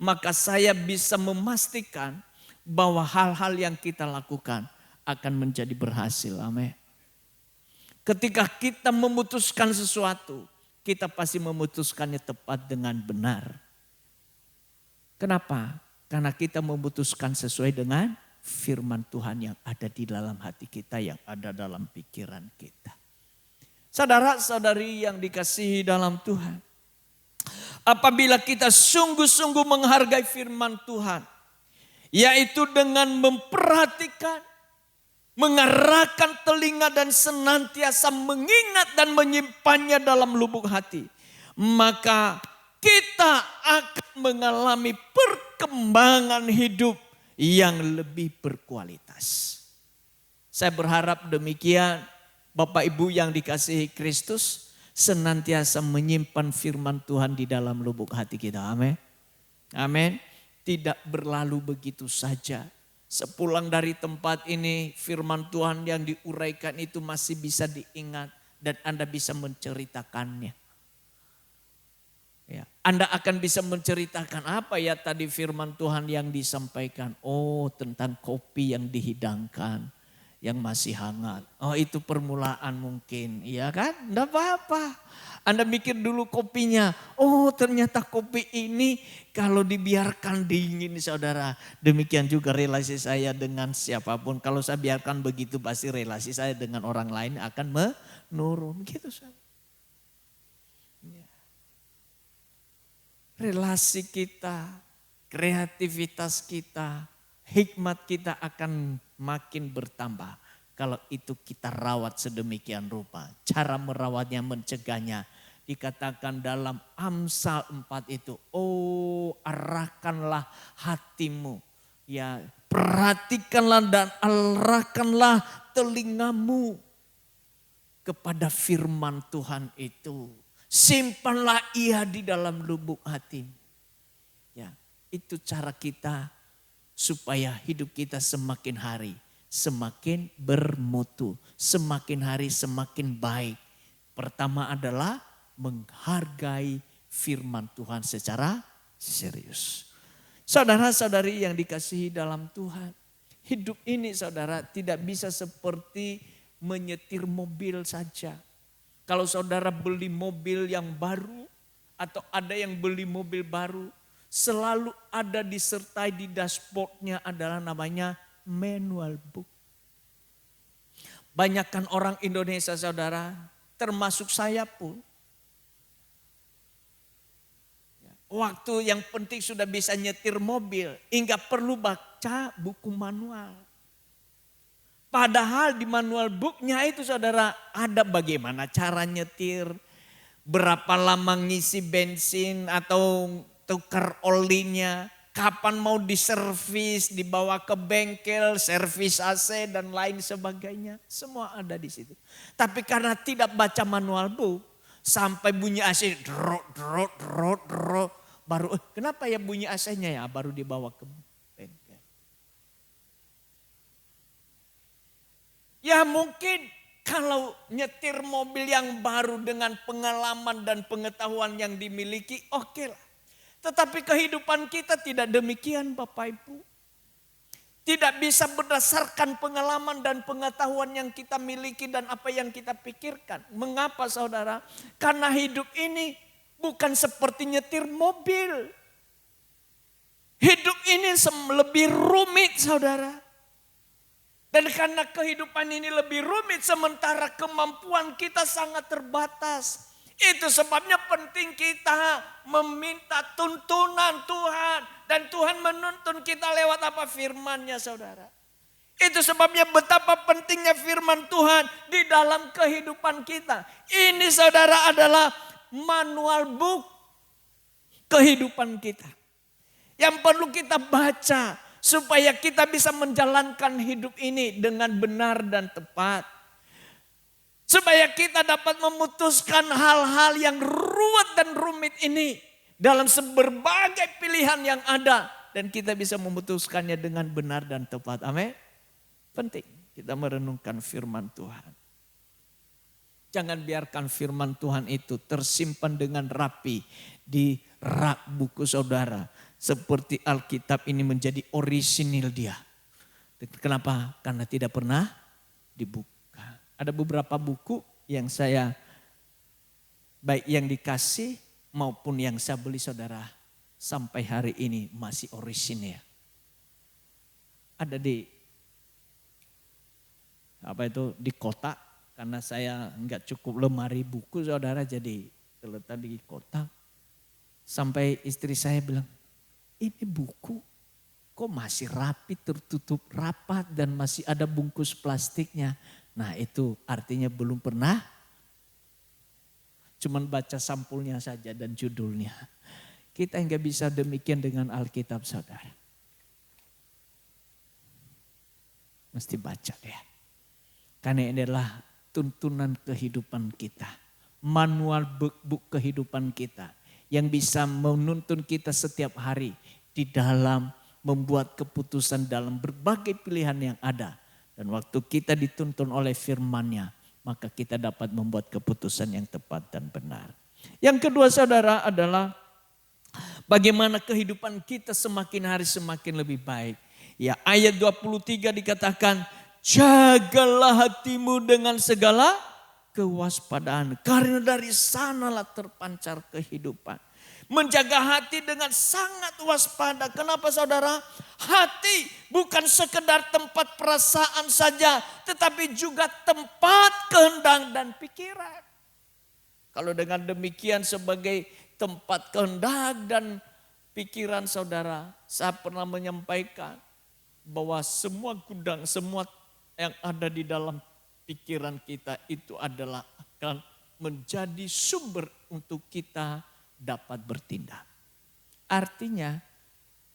Maka saya bisa memastikan bahwa hal-hal yang kita lakukan akan menjadi berhasil. Amin. Ketika kita memutuskan sesuatu, kita pasti memutuskannya tepat dengan benar. Kenapa? Karena kita memutuskan sesuai dengan firman Tuhan yang ada di dalam hati kita, yang ada dalam pikiran kita. Saudara-saudari yang dikasihi dalam Tuhan. Apabila kita sungguh-sungguh menghargai firman Tuhan. Yaitu dengan memperhatikan, mengarahkan telinga dan senantiasa mengingat dan menyimpannya dalam lubuk hati. Maka kita akan mengalami perkembangan hidup yang lebih berkualitas. Saya berharap demikian Bapak Ibu yang dikasihi Kristus senantiasa menyimpan firman Tuhan di dalam lubuk hati kita. Amin. Amin. Tidak berlalu begitu saja. Sepulang dari tempat ini firman Tuhan yang diuraikan itu masih bisa diingat dan Anda bisa menceritakannya. Ya, Anda akan bisa menceritakan apa ya tadi firman Tuhan yang disampaikan. Oh, tentang kopi yang dihidangkan, yang masih hangat. Oh, itu permulaan mungkin, iya kan? Enggak apa-apa. Anda mikir dulu kopinya. Oh, ternyata kopi ini kalau dibiarkan dingin, saudara. Demikian juga relasi saya dengan siapapun. Kalau saya biarkan begitu, pasti relasi saya dengan orang lain akan menurun. Gitu, saudara. Relasi kita, kreativitas kita, hikmat kita akan makin bertambah. Kalau itu kita rawat sedemikian rupa. Cara merawatnya, mencegahnya. Dikatakan dalam Amsal 4 itu. Oh, arahkanlah hatimu. Ya, perhatikanlah dan arahkanlah telingamu kepada firman Tuhan itu. Simpanlah ia di dalam lubuk hati. Ya, itu cara kita supaya hidup kita semakin hari semakin bermutu, semakin hari semakin baik. Pertama adalah menghargai firman Tuhan secara serius. Saudara-saudari yang dikasihi dalam Tuhan, hidup ini saudara tidak bisa seperti menyetir mobil saja. Kalau saudara beli mobil yang baru atau ada yang beli mobil baru, selalu ada disertai di dashboardnya adalah namanya manual book. Banyakkan orang Indonesia saudara, termasuk saya pun. Waktu yang penting sudah bisa nyetir mobil, hingga perlu baca buku manual. Padahal di manual booknya itu saudara ada bagaimana cara nyetir, berapa lama ngisi bensin atau tukar olinya, kapan mau diservis, dibawa ke bengkel, servis AC dan lain sebagainya. Semua ada di situ. Tapi karena tidak baca manual book, sampai bunyi AC drot, baru kenapa ya bunyi AC-nya ya, baru dibawa ke bengkel. Ya mungkin kalau nyetir mobil yang baru dengan pengalaman dan pengetahuan yang dimiliki, oke lah. Tetapi kehidupan kita tidak demikian Bapak Ibu. Tidak bisa berdasarkan pengalaman dan pengetahuan yang kita miliki dan apa yang kita pikirkan. Mengapa saudara? Karena hidup ini bukan seperti nyetir mobil. Hidup ini lebih rumit saudara. Dan karena kehidupan ini lebih rumit sementara kemampuan kita sangat terbatas. Itu sebabnya penting kita meminta tuntunan Tuhan. Dan Tuhan menuntun kita lewat apa? Firman-Nya saudara. Itu sebabnya betapa pentingnya firman Tuhan di dalam kehidupan kita. Ini saudara adalah manual book kehidupan kita. Yang perlu kita baca supaya kita bisa menjalankan hidup ini dengan benar dan tepat. Supaya kita dapat memutuskan hal-hal yang ruwet dan rumit ini dalam berbagai pilihan yang ada. Dan kita bisa memutuskannya dengan benar dan tepat. Amin. Penting kita merenungkan firman Tuhan. Jangan biarkan firman Tuhan itu tersimpan dengan rapi di rak buku saudara. Seperti Alkitab ini menjadi orisinil dia. Kenapa? Karena tidak pernah dibuka. Ada beberapa buku yang saya baik yang dikasih maupun yang saya beli saudara. Sampai hari ini masih orisinil. Ada di di kotak. Karena saya enggak cukup lemari buku saudara, jadi terletak di kotak. Sampai istri saya bilang, ini buku kok masih rapi, tertutup rapat dan masih ada bungkus plastiknya. Nah itu artinya belum pernah, cuman baca sampulnya saja dan judulnya. Kita nggak bisa demikian dengan Alkitab saudara. Mesti baca ya. Karena ini adalah tuntunan kehidupan kita. Manual book kehidupan kita. Yang bisa menuntun kita setiap hari di dalam membuat keputusan dalam berbagai pilihan yang ada. Dan waktu kita dituntun oleh firman-Nya, maka kita dapat membuat keputusan yang tepat dan benar. Yang kedua saudara adalah bagaimana kehidupan kita semakin hari semakin lebih baik. Ya, ayat 23 dikatakan, jagalah hatimu dengan segala kewaspadaan. Karena dari sanalah terpancar kehidupan. Menjaga hati dengan sangat waspada. Kenapa saudara? Hati bukan sekedar tempat perasaan saja, tetapi juga tempat kehendak dan pikiran. Kalau dengan demikian sebagai tempat kehendak dan pikiran saudara, saya pernah menyampaikan bahwa semua gudang, semua yang ada di dalam pikiran kita itu adalah akan menjadi sumber untuk kita dapat bertindak. Artinya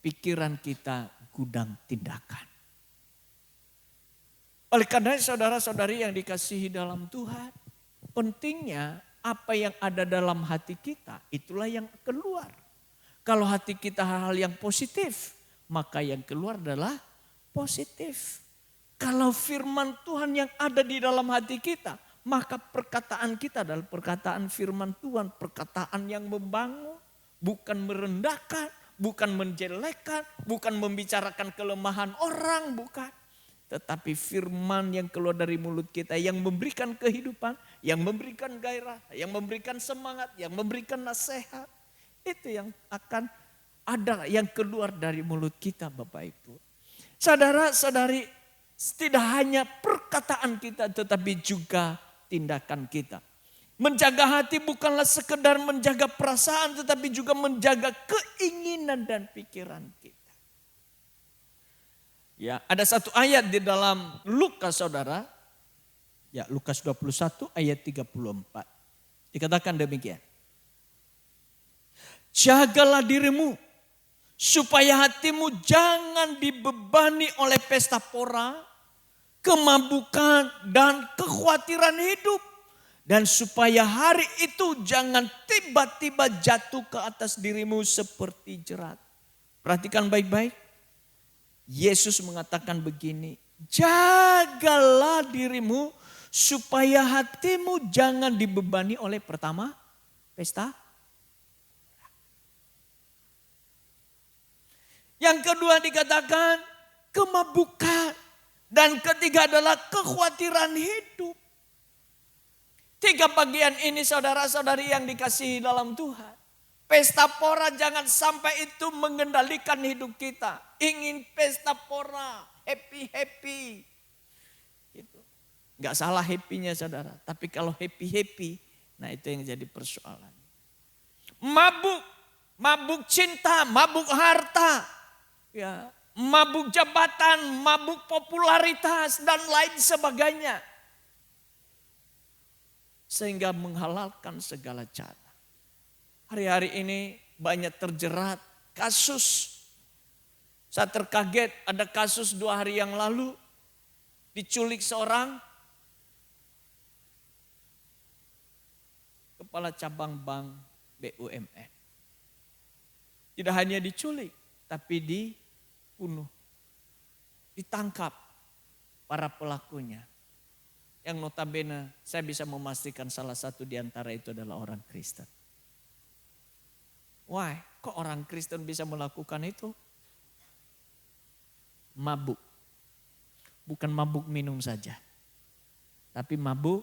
pikiran kita gudang tindakan. Oleh karena saudara-saudari yang dikasihi dalam Tuhan, pentingnya apa yang ada dalam hati kita itulah yang keluar. Kalau hati kita hal-hal yang positif, maka yang keluar adalah positif. Kalau firman Tuhan yang ada di dalam hati kita, maka perkataan kita adalah perkataan firman Tuhan. Perkataan yang membangun, bukan merendahkan, bukan menjelekkan, bukan membicarakan kelemahan orang, bukan. Tetapi firman yang keluar dari mulut kita yang memberikan kehidupan, yang memberikan gairah, yang memberikan semangat, yang memberikan nasihat. Itu yang akan ada yang keluar dari mulut kita Bapak Ibu. Saudara-saudari, tidak hanya perkataan kita tetapi juga tindakan kita. Menjaga hati bukanlah sekedar menjaga perasaan tetapi juga menjaga keinginan dan pikiran kita. Ya, ada satu ayat di dalam Lukas saudara. Ya, Lukas 21 ayat 34. Dikatakan demikian. Jagalah dirimu supaya hatimu jangan dibebani oleh pesta pora, kemabukan dan kekhawatiran hidup. Dan supaya hari itu jangan tiba-tiba jatuh ke atas dirimu seperti jerat. Perhatikan baik-baik. Yesus mengatakan begini, jagalah dirimu supaya hatimu jangan dibebani oleh pertama, pesta. Yang kedua dikatakan kemabukan. Dan ketiga adalah kekhawatiran hidup. 3 bagian ini saudara-saudari yang dikasihi dalam Tuhan. Pesta pora jangan sampai itu mengendalikan hidup kita. Ingin pesta pora, happy-happy. Gitu. Gak salah happy-nya saudara. Tapi kalau happy-happy, nah itu yang jadi persoalan. Mabuk cinta, mabuk harta. Ya, mabuk jabatan, mabuk popularitas dan lain sebagainya. Sehingga menghalalkan segala cara. Hari-hari ini banyak terjerat kasus. Saya terkaget ada kasus 2 hari yang lalu. Diculik seorang kepala cabang bank BUMN. Tidak hanya diculik, tapi dibunuh. Ditangkap para pelakunya. Yang notabene saya bisa memastikan salah satu di antara itu adalah orang Kristen. Why? Kok orang Kristen bisa melakukan itu? Mabuk. Bukan mabuk minum saja. Tapi mabuk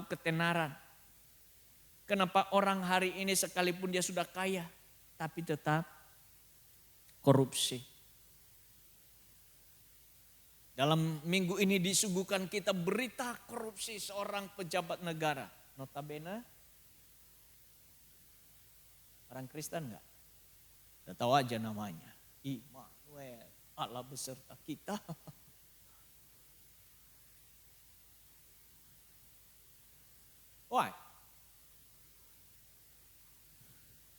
ketenaran. Kenapa orang hari ini sekalipun dia sudah kaya, tapi tetap korupsi. Dalam minggu ini disuguhkan kita berita korupsi seorang pejabat negara. Notabene orang Kristen enggak? Udah tahu aja namanya. Immanuel, Allah beserta kita.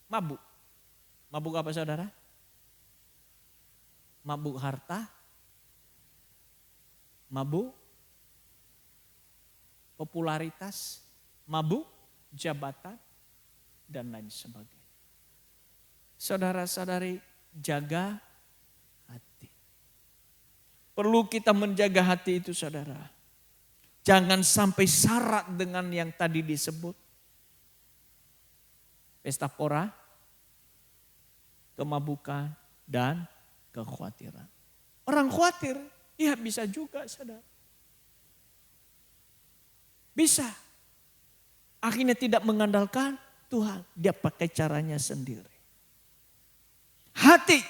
Mabuk. Mabuk apa saudara? Mabuk harta, mabuk popularitas, mabuk jabatan, dan lain sebagainya. Saudara-saudari, jaga hati. Perlu kita menjaga hati itu saudara. Jangan sampai syarat dengan yang tadi disebut. Pesta pora, kemabukan, dan kekhawatiran. Orang khawatir, ya bisa juga saudara. Bisa. Akhirnya tidak mengandalkan Tuhan. Dia pakai caranya sendiri. Hati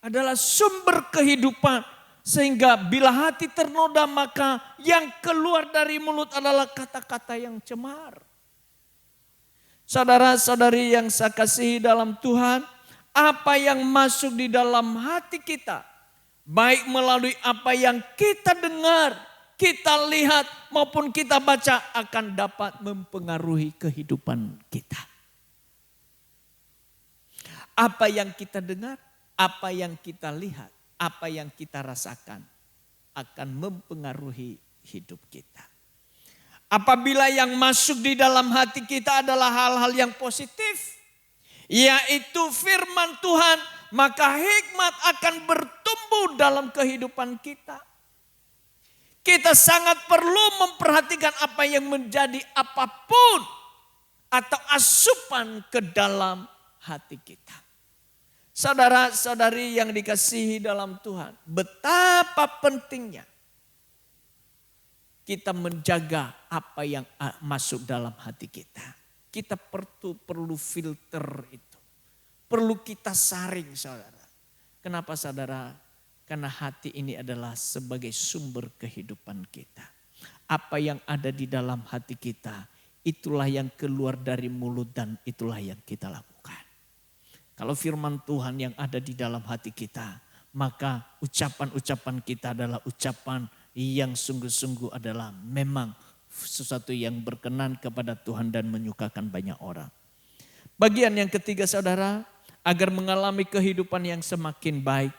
adalah sumber kehidupan. Sehingga bila hati ternoda maka yang keluar dari mulut adalah kata-kata yang cemar. Saudara-saudari yang saya kasihi dalam Tuhan. Apa yang masuk di dalam hati kita. Baik melalui apa yang kita dengar, kita lihat maupun kita baca akan dapat mempengaruhi kehidupan kita. Apa yang kita dengar, apa yang kita lihat, apa yang kita rasakan akan mempengaruhi hidup kita. Apabila yang masuk di dalam hati kita adalah hal-hal yang positif, yaitu firman Tuhan, maka hikmat akan bertumbuh dalam kehidupan kita. Kita sangat perlu memperhatikan apa yang menjadi apapun atau asupan ke dalam hati kita. Saudara-saudari yang dikasihi dalam Tuhan, betapa pentingnya kita menjaga apa yang masuk dalam hati kita. Kita perlu filter itu. Perlu kita saring saudara. Kenapa saudara? Karena hati ini adalah sebagai sumber kehidupan kita. Apa yang ada di dalam hati kita, itulah yang keluar dari mulut dan itulah yang kita lakukan. Kalau firman Tuhan yang ada di dalam hati kita, maka ucapan-ucapan kita adalah ucapan yang sungguh-sungguh adalah memang sesuatu yang berkenan kepada Tuhan dan menyukakan banyak orang. Bagian yang ketiga saudara, agar mengalami kehidupan yang semakin baik,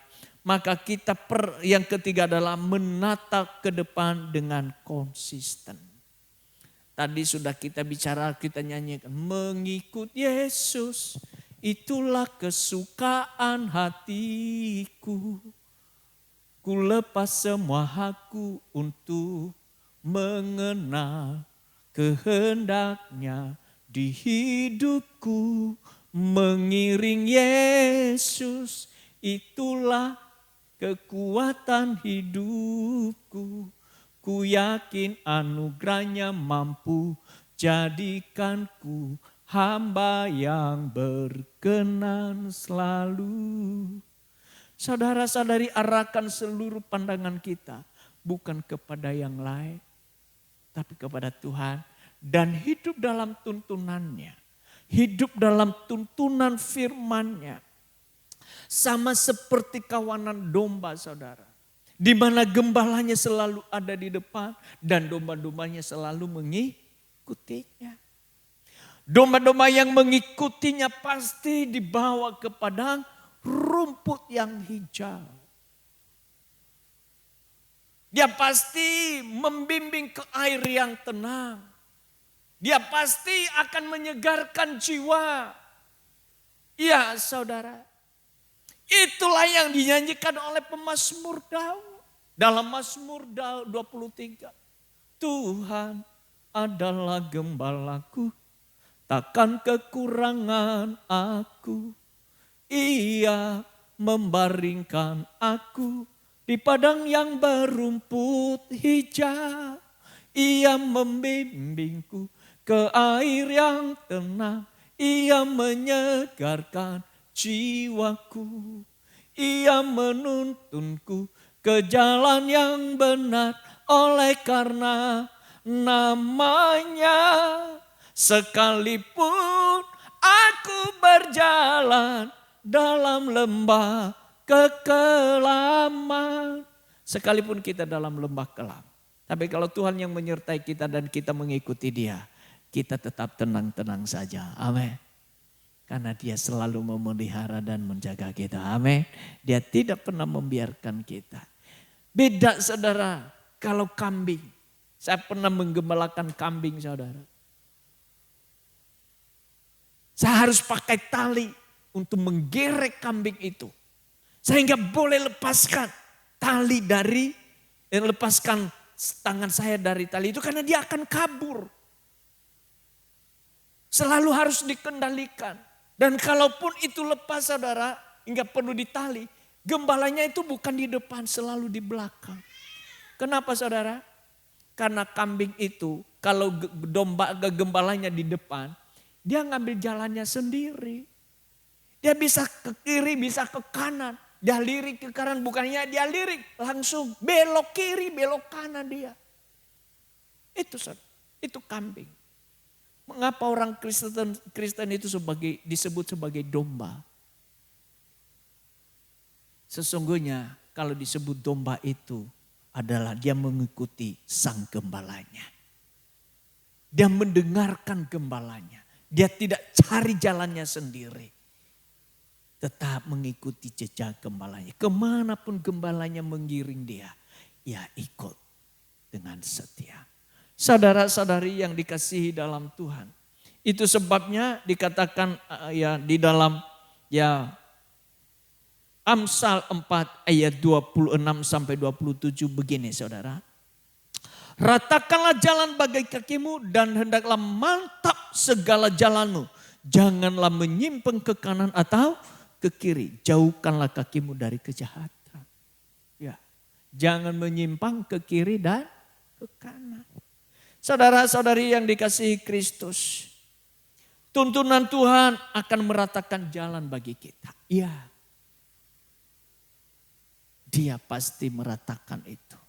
maka kita yang ketiga adalah menata ke depan dengan konsisten. Tadi sudah kita bicara, kita nyanyikan, mengikut Yesus itulah kesukaan hatiku. Ku lepas semua hakku untuk mengenal kehendaknya di hidupku. Mengiring Yesus itulah kekuatan hidupku. Ku yakin anugerahnya mampu jadikanku hamba yang berkenan selalu. Saudara-saudari, arahkan seluruh pandangan kita bukan kepada yang lain, tapi kepada Tuhan. Dan hidup dalam tuntunannya. Hidup dalam tuntunan firman-Nya. Sama seperti kawanan domba saudara. Di mana gembalanya selalu ada di depan dan domba-dombanya selalu mengikutinya. Domba-domba yang mengikutinya pasti dibawa ke padang rumput yang hijau. Dia pasti membimbing ke air yang tenang. Dia pasti akan menyegarkan jiwa. Ya saudara. Itulah yang dinyanyikan oleh pemazmur Daud. Dalam Mazmur Daud 23. Tuhan adalah gembalaku. Takkan kekurangan aku. Ia membaringkan aku di padang yang berumput hijau. Ia membimbingku ke air yang tenang, ia menyegarkan jiwaku. Ia menuntunku ke jalan yang benar oleh karena namanya. Sekalipun aku berjalan dalam lembah kekelaman. Sekalipun kita dalam lembah kelam. Tapi kalau Tuhan yang menyertai kita dan kita mengikuti Dia, kita tetap tenang-tenang saja. Amin. Karena dia selalu memelihara dan menjaga kita. Amin. Dia tidak pernah membiarkan kita. Beda saudara kalau kambing. Saya pernah menggembalakan kambing saudara. Saya harus pakai tali untuk menggerek kambing itu. Saya nggak boleh lepaskan tali lepaskan tangan saya dari tali itu karena dia akan kabur. Selalu harus dikendalikan. Dan kalaupun itu lepas saudara, nggak perlu ditali. Gembalanya itu bukan di depan, selalu di belakang. Kenapa saudara? Karena kambing itu kalau gembalanya di depan, dia ngambil jalannya sendiri. Dia bisa ke kiri, bisa ke kanan. Dia lirik ke kanan, bukannya dia lirik langsung belok kiri, belok kanan dia. Itu saudara, itu kambing. Mengapa orang Kristen itu disebut sebagai domba? Sesungguhnya kalau disebut domba itu adalah dia mengikuti sang gembalanya. Dia mendengarkan gembalanya. Dia tidak cari jalannya sendiri. Tetap mengikuti jejak gembalanya. Kemanapun gembalanya mengiring dia ikut dengan setia. Saudara-saudari yang dikasihi dalam Tuhan. Itu sebabnya dikatakan di dalam Amsal 4 ayat 26 sampai 27 begini saudara. Ratakanlah jalan bagai kakimu dan hendaklah mantap segala jalanmu. Janganlah menyimpang ke kanan atau ke kiri. Jauhkanlah kakimu dari kejahatan. Ya, jangan menyimpang ke kiri dan ke kanan. Saudara-saudari yang dikasihi Kristus. Tuntunan Tuhan akan meratakan jalan bagi kita. Iya. Dia pasti meratakan itu.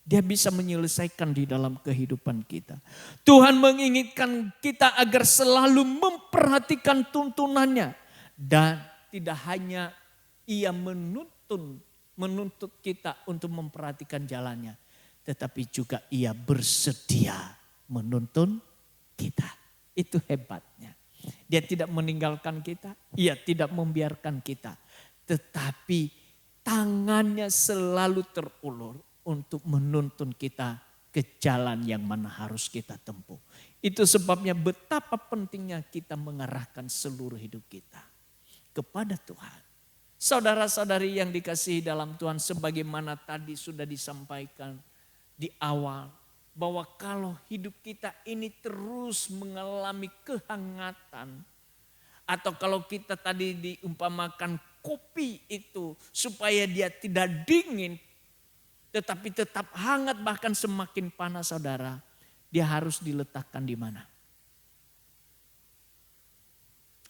Dia bisa menyelesaikan di dalam kehidupan kita. Tuhan menginginkan kita agar selalu memperhatikan tuntunannya. Dan tidak hanya ia menuntut kita untuk memperhatikan jalannya. Tetapi juga ia bersedia menuntun kita. Itu hebatnya. Dia tidak meninggalkan kita. Ia tidak membiarkan kita. Tetapi tangannya selalu terulur untuk menuntun kita ke jalan yang mana harus kita tempuh. Itu sebabnya betapa pentingnya kita mengarahkan seluruh hidup kita kepada Tuhan. Saudara-saudari yang dikasihi dalam Tuhan, sebagaimana tadi sudah disampaikan di awal. Bahwa kalau hidup kita ini terus mengalami kehangatan. Atau kalau kita tadi diumpamakan kopi itu supaya dia tidak dingin. Tetapi tetap hangat bahkan semakin panas saudara. Dia harus diletakkan di mana?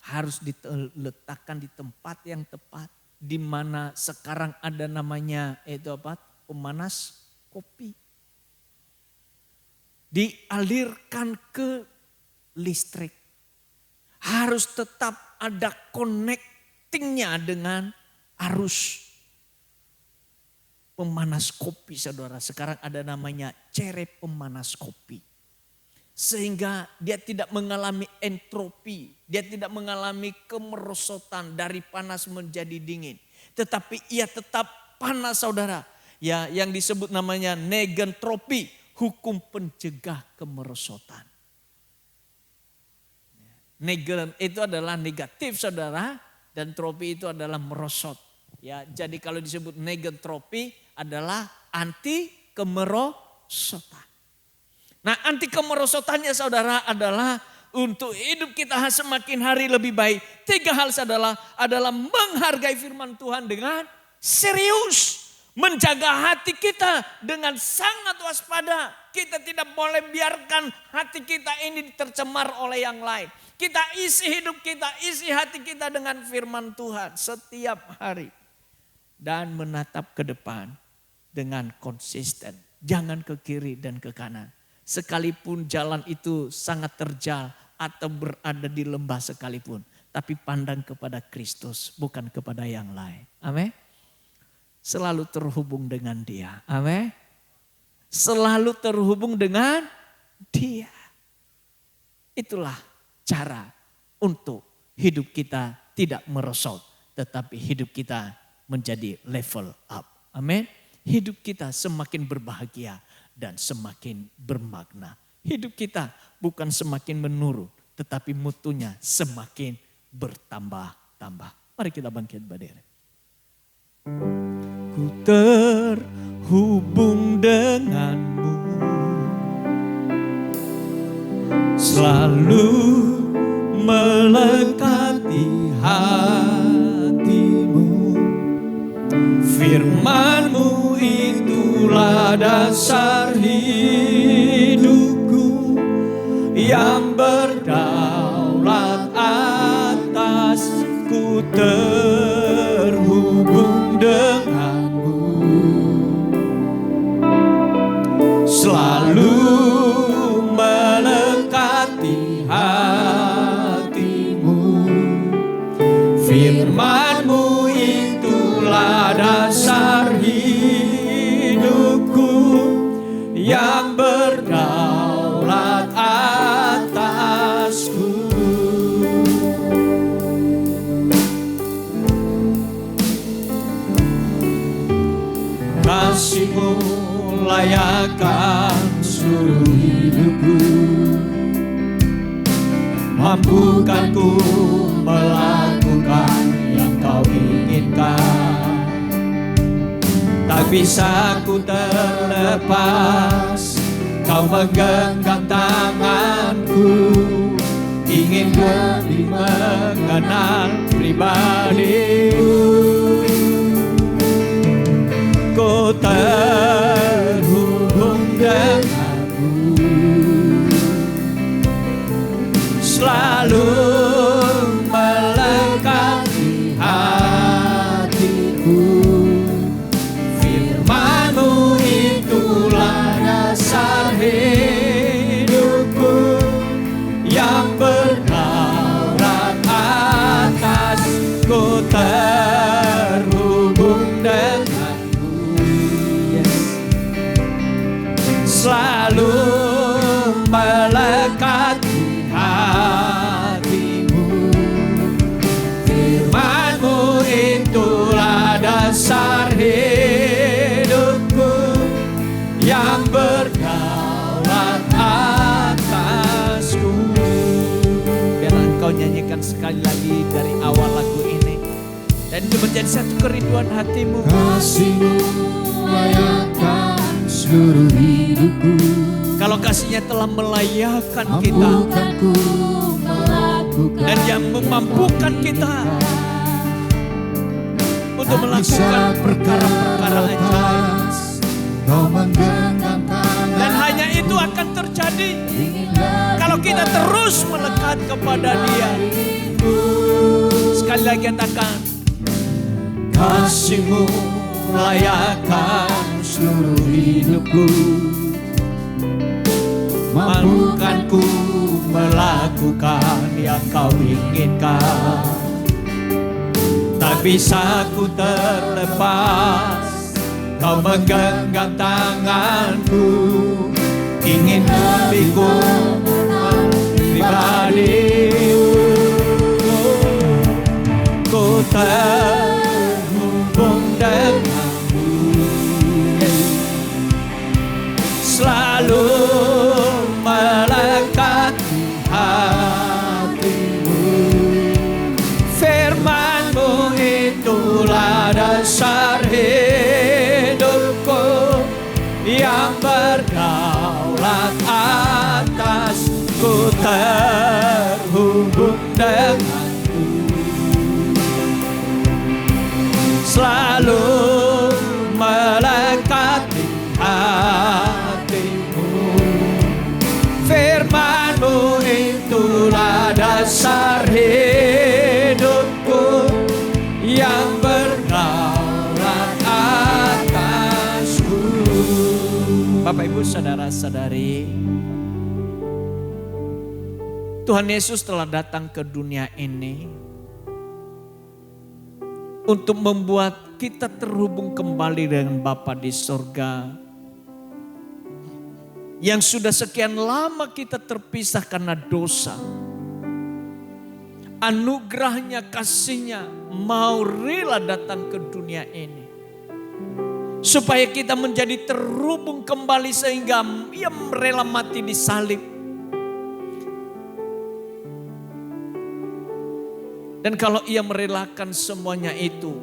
Harus diletakkan di tempat yang tepat. Di mana sekarang ada namanya pemanas kopi. Dialirkan ke listrik. Harus tetap ada connectingnya dengan arus pemanas kopi saudara. Sekarang ada namanya cerep pemanas kopi. Sehingga dia tidak mengalami entropi. Dia tidak mengalami kemerosotan dari panas menjadi dingin. Tetapi ia tetap panas saudara. Ya, yang disebut namanya negentropi. Hukum pencegah kemerosotan. Negen itu adalah negatif saudara. Dan tropi itu adalah merosot. Ya, jadi kalau disebut negentropi adalah anti kemerosotan. Nah, anti kemerosotannya saudara adalah untuk hidup kita semakin hari lebih baik. 3 hal adalah menghargai firman Tuhan dengan serius. Menjaga hati kita dengan sangat waspada. Kita tidak boleh biarkan hati kita ini tercemar oleh yang lain. Kita isi hidup kita, isi hati kita dengan firman Tuhan setiap hari. Dan menatap ke depan dengan konsisten. Jangan ke kiri dan ke kanan. Sekalipun jalan itu sangat terjal atau berada di lembah sekalipun. Tapi pandang kepada Kristus, bukan kepada yang lain. Amin. Selalu terhubung dengan dia. Amin. Selalu terhubung dengan dia. Itulah cara untuk hidup kita tidak merosot, tetapi hidup kita menjadi level up. Amin. Hidup kita semakin berbahagia dan semakin bermakna. Hidup kita bukan semakin menurun, tetapi mutunya semakin bertambah-tambah. Mari kita bangkit berdiri. Ku terhubung denganmu, selalu melekati hatimu. Firman-Mu itulah dasar hidupku, yang berdaulat atasku. Terhubung denganmu, selalu melekati hatimu. Firman-Mu itulah dasar hidupku, yang berdaulat atasku. Kasih-Mu layakkan seluruh hidupku, mampukan ku melakukan yang Kau inginkan. Tak bisa ku terlepas, Kau menggenggam tanganku, ingin lebih mengenal pribadi-Mu. Ku terhubung denganmu, selalu melekati hatiku. Firman-Mu itulah dasar hidupku, yang berdaulat atasku. Terhubung denganmu, selalu melekati hatimu. Firman-Mu itulah dasar hidupku, yang berdaulat atasku. Biarlah Engkau nyanyikan sekali lagi dari awal lagu ini, dan itu menjadi satu kerinduan hatimu. Kasih-Mu layakkan seluruh hidupku, Kalau kasih-Nya telah melayakkan kita, mampukan ku melakukan dan yang memampukan kita untuk tak melakukan bisa perkara-perkara ajaib. terlepas. Kau menggenggam tangan, Dan hanya itu akan terjadi ingin lebih kalau kita terus melekat kepada Dia. Sekali lagi katakan, kasih-Mu layakkan seluruh hidupku, mampukan ku melakukan yang Kau inginkan. Tak bisa ku terlepas, Kau menggenggam tanganku, ingin lebih ku mengenal pribadi-Mu. Ku terhubung denganmu, selalu melekati hatimu. Firman-Mu itulah dasar hidupku, yang berdaulat atasku. Terhubung denganmu, selalu melekati hatimu. Firman-Mu itulah dasar hidupku, yang berdaulat atasku. Bapak, Ibu, saudara-saudari, Tuhan Yesus telah datang ke dunia ini untuk membuat kita terhubung kembali dengan Bapa di sorga, yang sudah sekian lama kita terpisah karena dosa. anugerahnya, kasihnya mau rela datang ke dunia ini. Supaya kita menjadi terhubung kembali sehingga ia rela mati di salib. Dan kalau ia merelakan semuanya itu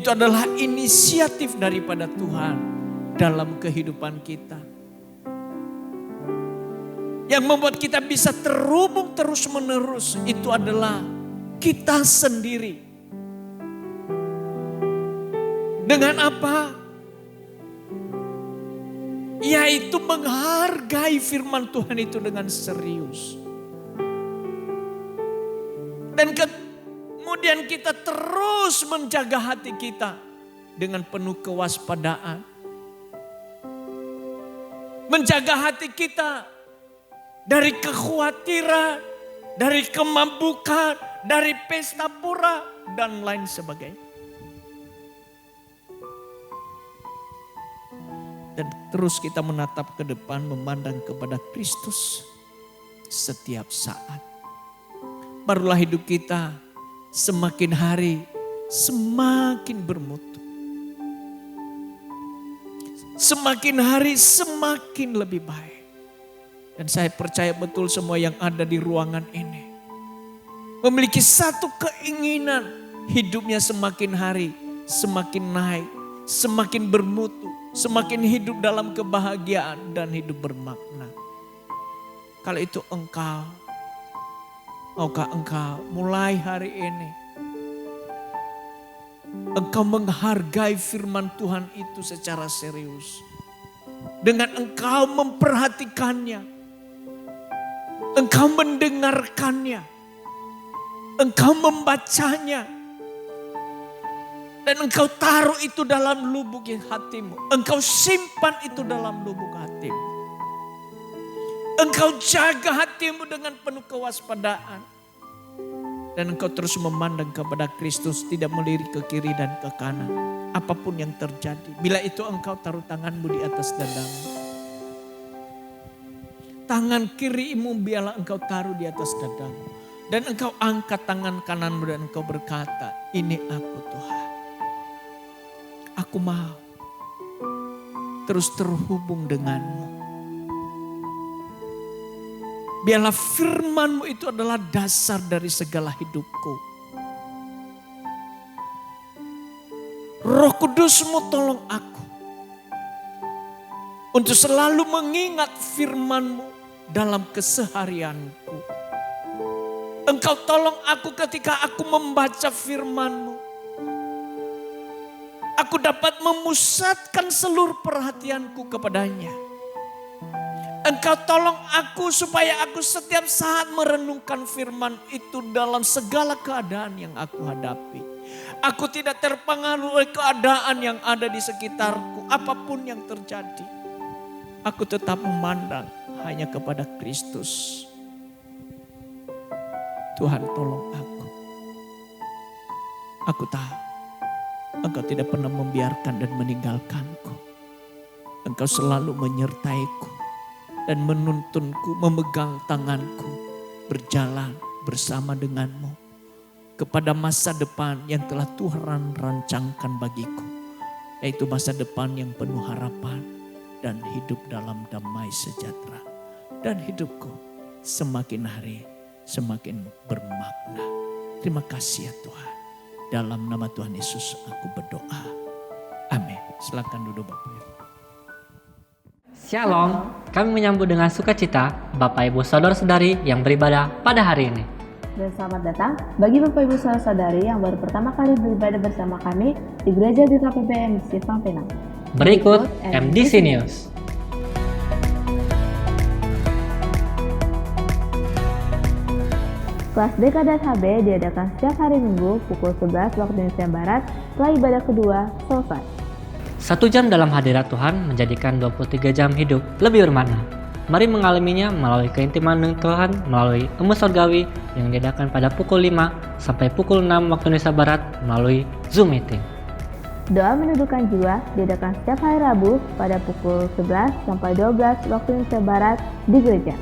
adalah inisiatif daripada Tuhan dalam kehidupan kita. Yang membuat kita bisa terhubung terus menerus itu adalah kita sendiri. Dengan apa? Yaitu menghargai firman Tuhan itu dengan serius. Dan kemudian kita terus menjaga hati kita dengan penuh kewaspadaan. Menjaga hati kita dari kekhawatiran, dari kemampuan, dari pesta pura, dan lain sebagainya. Dan terus kita menatap ke depan, memandang kepada Kristus setiap saat. Barulah hidup kita semakin hari semakin bermutu. Semakin hari semakin lebih baik. Dan saya percaya betul semua yang ada di ruangan ini memiliki satu keinginan, hidupnya semakin hari semakin naik, semakin bermutu, semakin hidup dalam kebahagiaan dan hidup bermakna. Kalau itu maukah engkau mulai hari ini engkau menghargai firman Tuhan itu secara serius. Dengan engkau memperhatikannya, engkau mendengarkannya, engkau membacanya, dan engkau taruh itu dalam lubuk hatimu. Engkau simpan itu dalam lubuk hatimu. Engkau jaga hatimu dengan penuh kewaspadaan. Dan engkau terus memandang kepada Kristus, tidak melirik ke kiri dan ke kanan. Apapun yang terjadi. Bila itu engkau taruh tanganmu di atas dadamu. Tangan kirimu biarlah engkau taruh di atas dadamu. Dan engkau angkat tangan kananmu dan engkau berkata, ini aku Tuhan. Aku mau terus terhubung denganmu. Biarlah firman-Mu itu adalah dasar dari segala hidupku. Roh Kudus-Mu tolong aku untuk selalu mengingat firman-Mu dalam keseharianku. Engkau tolong aku ketika aku membaca firman-Mu. Aku dapat memusatkan seluruh perhatianku kepadanya. Engkau tolong aku supaya aku setiap saat merenungkan firman itu dalam segala keadaan yang aku hadapi. Aku tidak terpengaruh oleh keadaan yang ada di sekitarku. Apapun yang terjadi. Aku tetap memandang hanya kepada Kristus. Tuhan tolong aku. Aku tahu Engkau tidak pernah membiarkan dan meninggalkanku. Engkau selalu menyertaiku. Dan menuntunku, memegang tanganku, berjalan bersama denganmu kepada masa depan yang telah Tuhan rancangkan bagiku. Yaitu masa depan yang penuh harapan dan hidup dalam damai sejahtera. Dan hidupku semakin hari semakin bermakna. Terima kasih ya Tuhan. Dalam nama Tuhan Yesus aku berdoa. Amin. Silakan duduk Bapak Ibu. Shalom, kami menyambut dengan sukacita Bapak Ibu Saudara-saudari yang beribadah pada hari ini. Dan selamat datang bagi Bapak Ibu Saudara-saudari yang baru pertama kali beribadah bersama kami di Gereja Duta PPM Simpang Pinang. Berikut MDC News. Kelas DK dan HB diadakan setiap hari Minggu pukul 11 waktu Indonesia Barat setelah ibadah kedua selesai. 1 jam dalam hadirat Tuhan menjadikan 23 jam hidup lebih bermakna. Mari mengalaminya melalui keintiman dengan Tuhan melalui Embus Sorgawi yang diadakan pada pukul 5 sampai pukul 6 waktu Indonesia Barat melalui Zoom Meeting. Doa menuduhkan jiwa diadakan setiap hari Rabu pada pukul 11 sampai 12 waktu Indonesia Barat di gereja.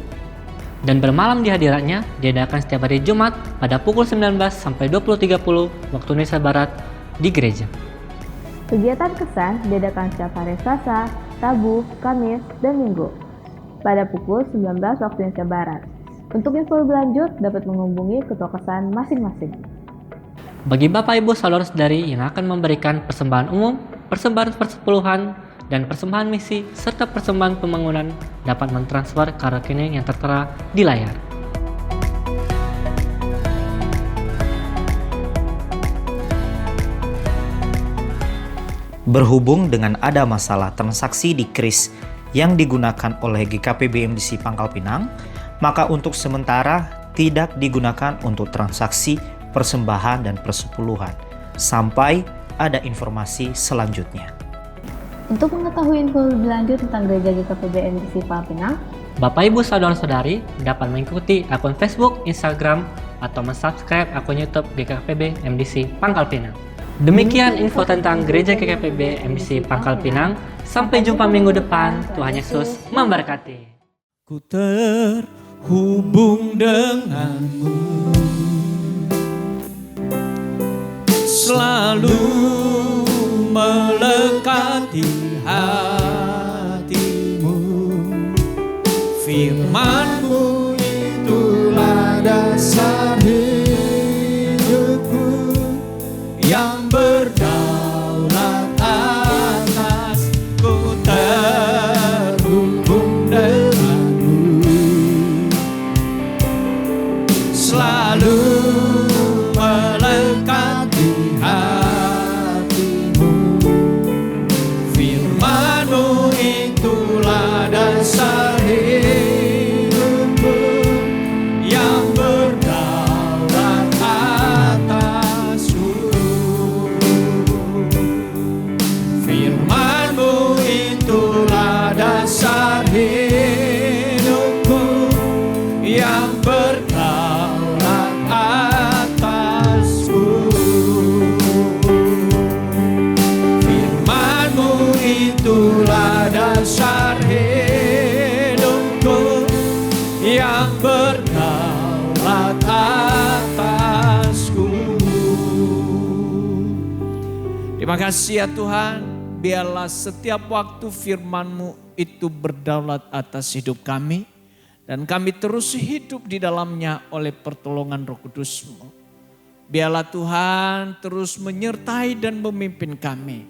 Dan bermalam di hadiratnya diadakan setiap hari Jumat pada pukul 19 sampai 20.30 waktu Indonesia Barat di gereja. Kegiatan kesan diadakan setiap hari Selasa, Rabu, Kamis, dan Minggu pada pukul 19 waktu Indonesia Barat. Untuk info lebih lanjut dapat menghubungi ketua kesan masing-masing. Bagi Bapak Ibu Saudara-saudari yang akan memberikan persembahan umum, persembahan persepuluhan, dan persembahan misi serta persembahan pembangunan dapat mentransfer ke rekening yang tertera di layar. Berhubung dengan ada masalah transaksi di KRIS yang digunakan oleh GKP BMDC Pangkal Pinang, maka untuk sementara tidak digunakan untuk transaksi persembahan dan persepuluhan sampai ada informasi selanjutnya. Untuk mengetahui info lebih lanjut tentang Gereja GKP BMDC Pangkal Pinang, Bapak Ibu Saudara-saudari dapat mengikuti akun Facebook, Instagram, atau mensubscribe akun YouTube GKPB MDC Pangkal Pinang. Demikian info tentang Gereja GKPB MDC Pangkal Pinang. Sampai jumpa minggu depan. Tuhan Yesus memberkati. Ku terhubung denganmu, selalu melekat di hatimu. Firman-Mu itulah dasar hidupku yang berdaulat atas. Ku terhubung denganmu, selalu melekat di hatimu. Firman-Mu itulah dasar hidupku yang berdaulat atasku. Firman-Mu itulah dasar hidupku yang berdaulat atasku. Firman-Mu itulah dasar hidupku yang berdaulat atasku. Terima kasih ya Tuhan, biarlah setiap waktu firman-Mu itu berdaulat atas hidup kami. Dan kami terus hidup di dalamnya oleh pertolongan Roh Kudus-Mu. Biarlah Tuhan terus menyertai dan memimpin kami.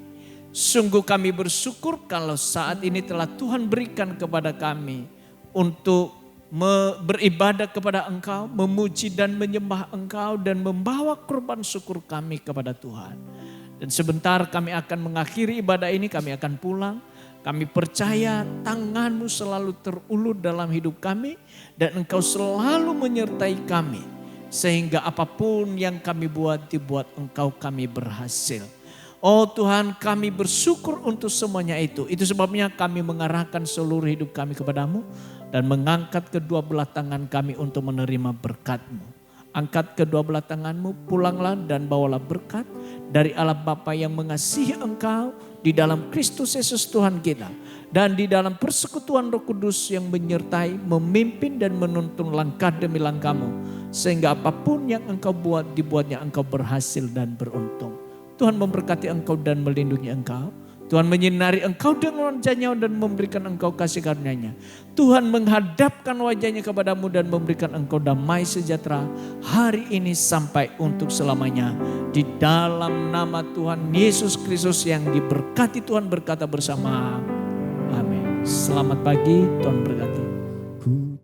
Sungguh kami bersyukur kalau saat ini telah Tuhan berikan kepada kami untuk beribadah kepada Engkau, memuji dan menyembah Engkau dan membawa korban syukur kami kepada Tuhan. Dan sebentar kami akan mengakhiri ibadah ini, kami akan pulang. Kami percaya tangan-Mu selalu terulur dalam hidup kami dan Engkau selalu menyertai kami. Sehingga apapun yang kami buat, dibuat Engkau kami berhasil. Oh Tuhan, kami bersyukur untuk semuanya itu. Itu sebabnya kami mengarahkan seluruh hidup kami kepadamu dan mengangkat kedua belah tangan kami untuk menerima berkat-Mu. Angkat kedua belah tangan-Mu, pulanglah dan bawalah berkat dari Allah Bapa yang mengasihi Engkau di dalam Kristus Yesus Tuhan kita. Dan di dalam persekutuan Roh Kudus yang menyertai, memimpin dan menuntun langkah demi langkahmu. Sehingga apapun yang Engkau buat, dibuatnya Engkau berhasil dan beruntung. Tuhan memberkati Engkau dan melindungi Engkau. Tuhan menyinari Engkau dengan wajah-Nya dan memberikan Engkau kasih karunia-Nya. Tuhan menghadapkan wajah-Nya kepadamu dan memberikan Engkau damai sejahtera hari ini sampai untuk selamanya. Di dalam nama Tuhan Yesus Kristus yang diberkati, Tuhan berkata bersama. Amin. Selamat pagi, Tuhan berkati.